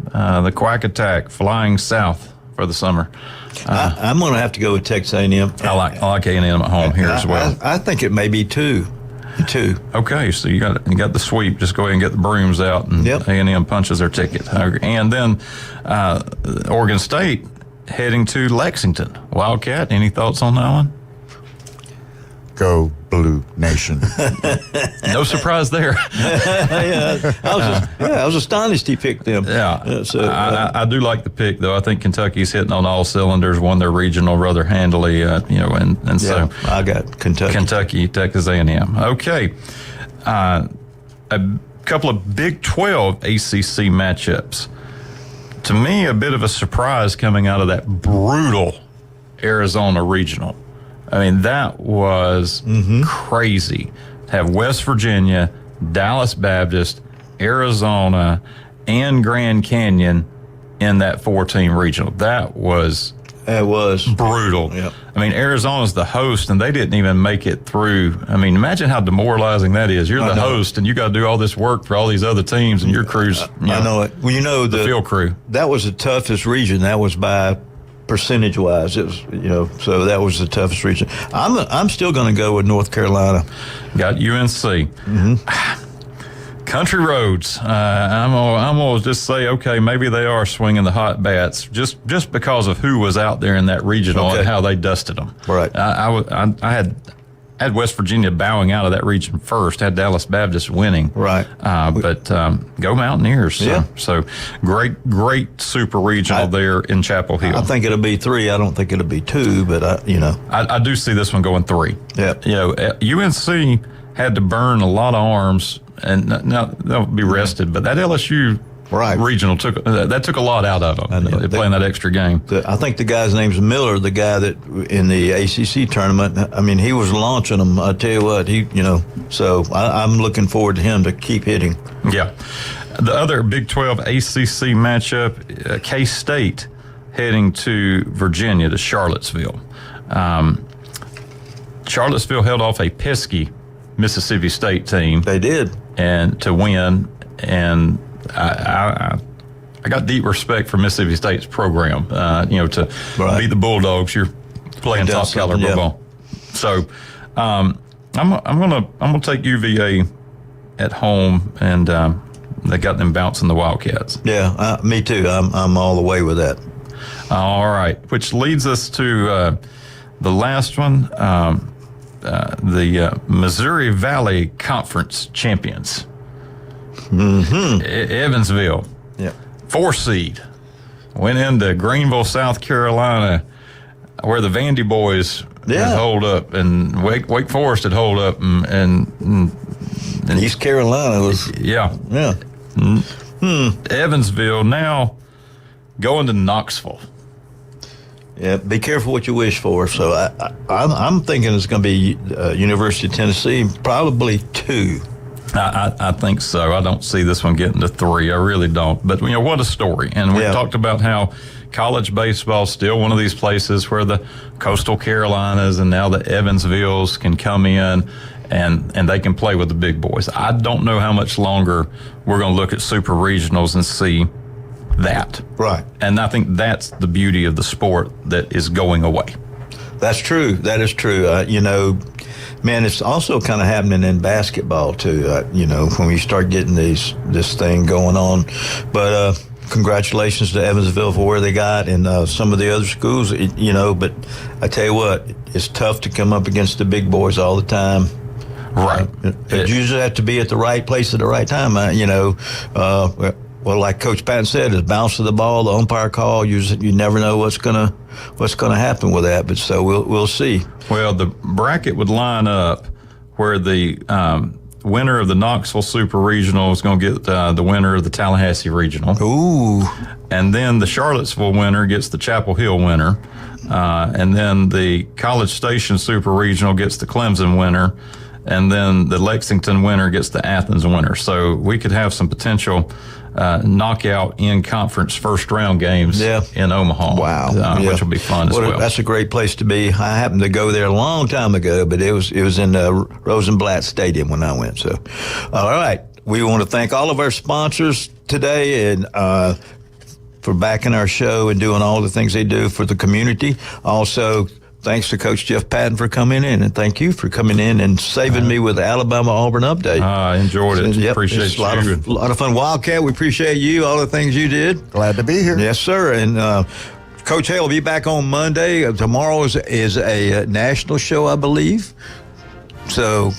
The Quack Attack flying south for the summer. I'm going to have to go with Texas A&M. I like A&M at home here as well. I think it may be 2. Okay, so you got the sweep. Just go ahead and get the brooms out, and A&M punches their ticket. And then Oregon State heading to Lexington. Wildcat, any thoughts on that one? Go Blue Nation. No surprise there. I was astonished he picked them. Yeah, I do like the pick, though. I think Kentucky's hitting on all cylinders, won their regional rather handily, and so I got Kentucky, Texas A&M. Okay, a couple of Big 12 ACC matchups. To me, a bit of a surprise coming out of that brutal Arizona regional. I mean, that was crazy. To have West Virginia, Dallas Baptist, Arizona, and Grand Canyon in that 4-team regional. That was brutal. Yep. I mean, Arizona's the host, and they didn't even make it through. I mean, imagine how demoralizing that is. You're the host, and you got to do all this work for all these other teams, and your crew's. I know it. Well, the field crew. That was the toughest region. That was by percentage-wise, it was, so that was the toughest region. I'm still going to go with North Carolina. Got UNC. Country roads. I'm gonna just say, okay, maybe they are swinging the hot bats just because of who was out there in that regional and how they dusted them. Right. I had West Virginia bowing out of that region first. Had Dallas Baptist winning. Right. But go Mountaineers. So great super regional there in Chapel Hill. I think it'll be 3. I don't think it'll be 2, but I do see this one going 3. Yeah. UNC had to burn a lot of arms, and now they'll be rested. But that LSU regional took a lot out of them. They're playing that extra game. I think the guy's name's Miller, the guy that in the ACC tournament. I mean, he was launching them. I tell you what, So I'm looking forward to him to keep hitting. Yeah. The other Big 12 ACC matchup, K-State heading to Virginia to Charlottesville. Charlottesville held off a pesky Mississippi State team. They did, and to win. And I got deep respect for Mississippi State's program. To beat the Bulldogs, you're playing top caliber ball. So I'm gonna take UVA at home, and they got them bouncing the Wildcats. Yeah, me too. I'm all the way with that. All right, which leads us to the last one. The Missouri Valley Conference champions. Evansville, 4 seed, went into Greenville, South Carolina, where the Vandy boys had hold up, and Wake Forest had hold up, and East Carolina was Evansville now going to Knoxville. Yeah, be careful what you wish for. So I'm thinking it's going to be University of Tennessee, probably 2. I think so. I don't see this one getting to 3. I really don't. But what a story! And we talked about how college baseball is still one of these places where the Coastal Carolinas and now the Evansvilles can come in and they can play with the big boys. I don't know how much longer we're going to look at super regionals and see that. Right. And I think that's the beauty of the sport that is going away. That's true. That is true. Man, it's also kind of happening in basketball too. When we start getting this thing going on, but congratulations to Evansville for where they got, and some of the other schools. But I tell you what, it's tough to come up against the big boys all the time. Right. You usually have to be at the right place at the right time. Well, like Coach Patton said, the bounce of the ball, the umpire call, you never know what's gonna happen with that. But so we'll see. Well, the bracket would line up where the winner of the Knoxville Super Regional is going to get the winner of the Tallahassee Regional. Ooh. And then the Charlottesville winner gets the Chapel Hill winner. And then the College Station Super Regional gets the Clemson winner. And then the Lexington winner gets the Athens winner. So we could have some potential knockout in conference first round games in Omaha. Wow. Which will be fun as well. That's a great place to be. I happened to go there a long time ago, but it was in Rosenblatt Stadium when I went. So, all right. We want to thank all of our sponsors today and for backing our show and doing all the things they do for the community. Also, thanks to Coach Jeff Patton for coming in, and thank you for coming in and saving me with the Alabama-Auburn update. I enjoyed it. Yep, appreciate you. A lot of fun. Wildcat, we appreciate you, all the things you did. Glad to be here. Yes, sir. And Coach Hale will be back on Monday. Tomorrow is a national show, I believe. So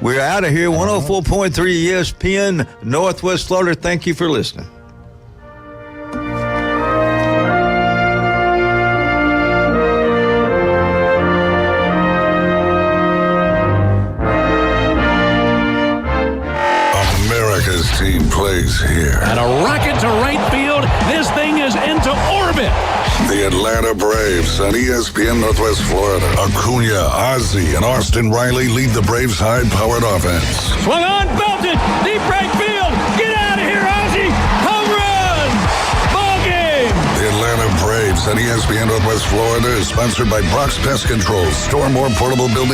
we're out of here. 104.3 ESPN, Northwest Florida. Thank you for listening. Team plays here. And a rocket to right field. This thing is into orbit. The Atlanta Braves on ESPN Northwest Florida. Acuna, Ozzie, and Austin Riley lead the Braves' high-powered offense. Swung on, belted, deep right field. Get out of here, Ozzie. Home run. Ball game. The Atlanta Braves on ESPN Northwest Florida is sponsored by Brock's Pest Control. Store more portable building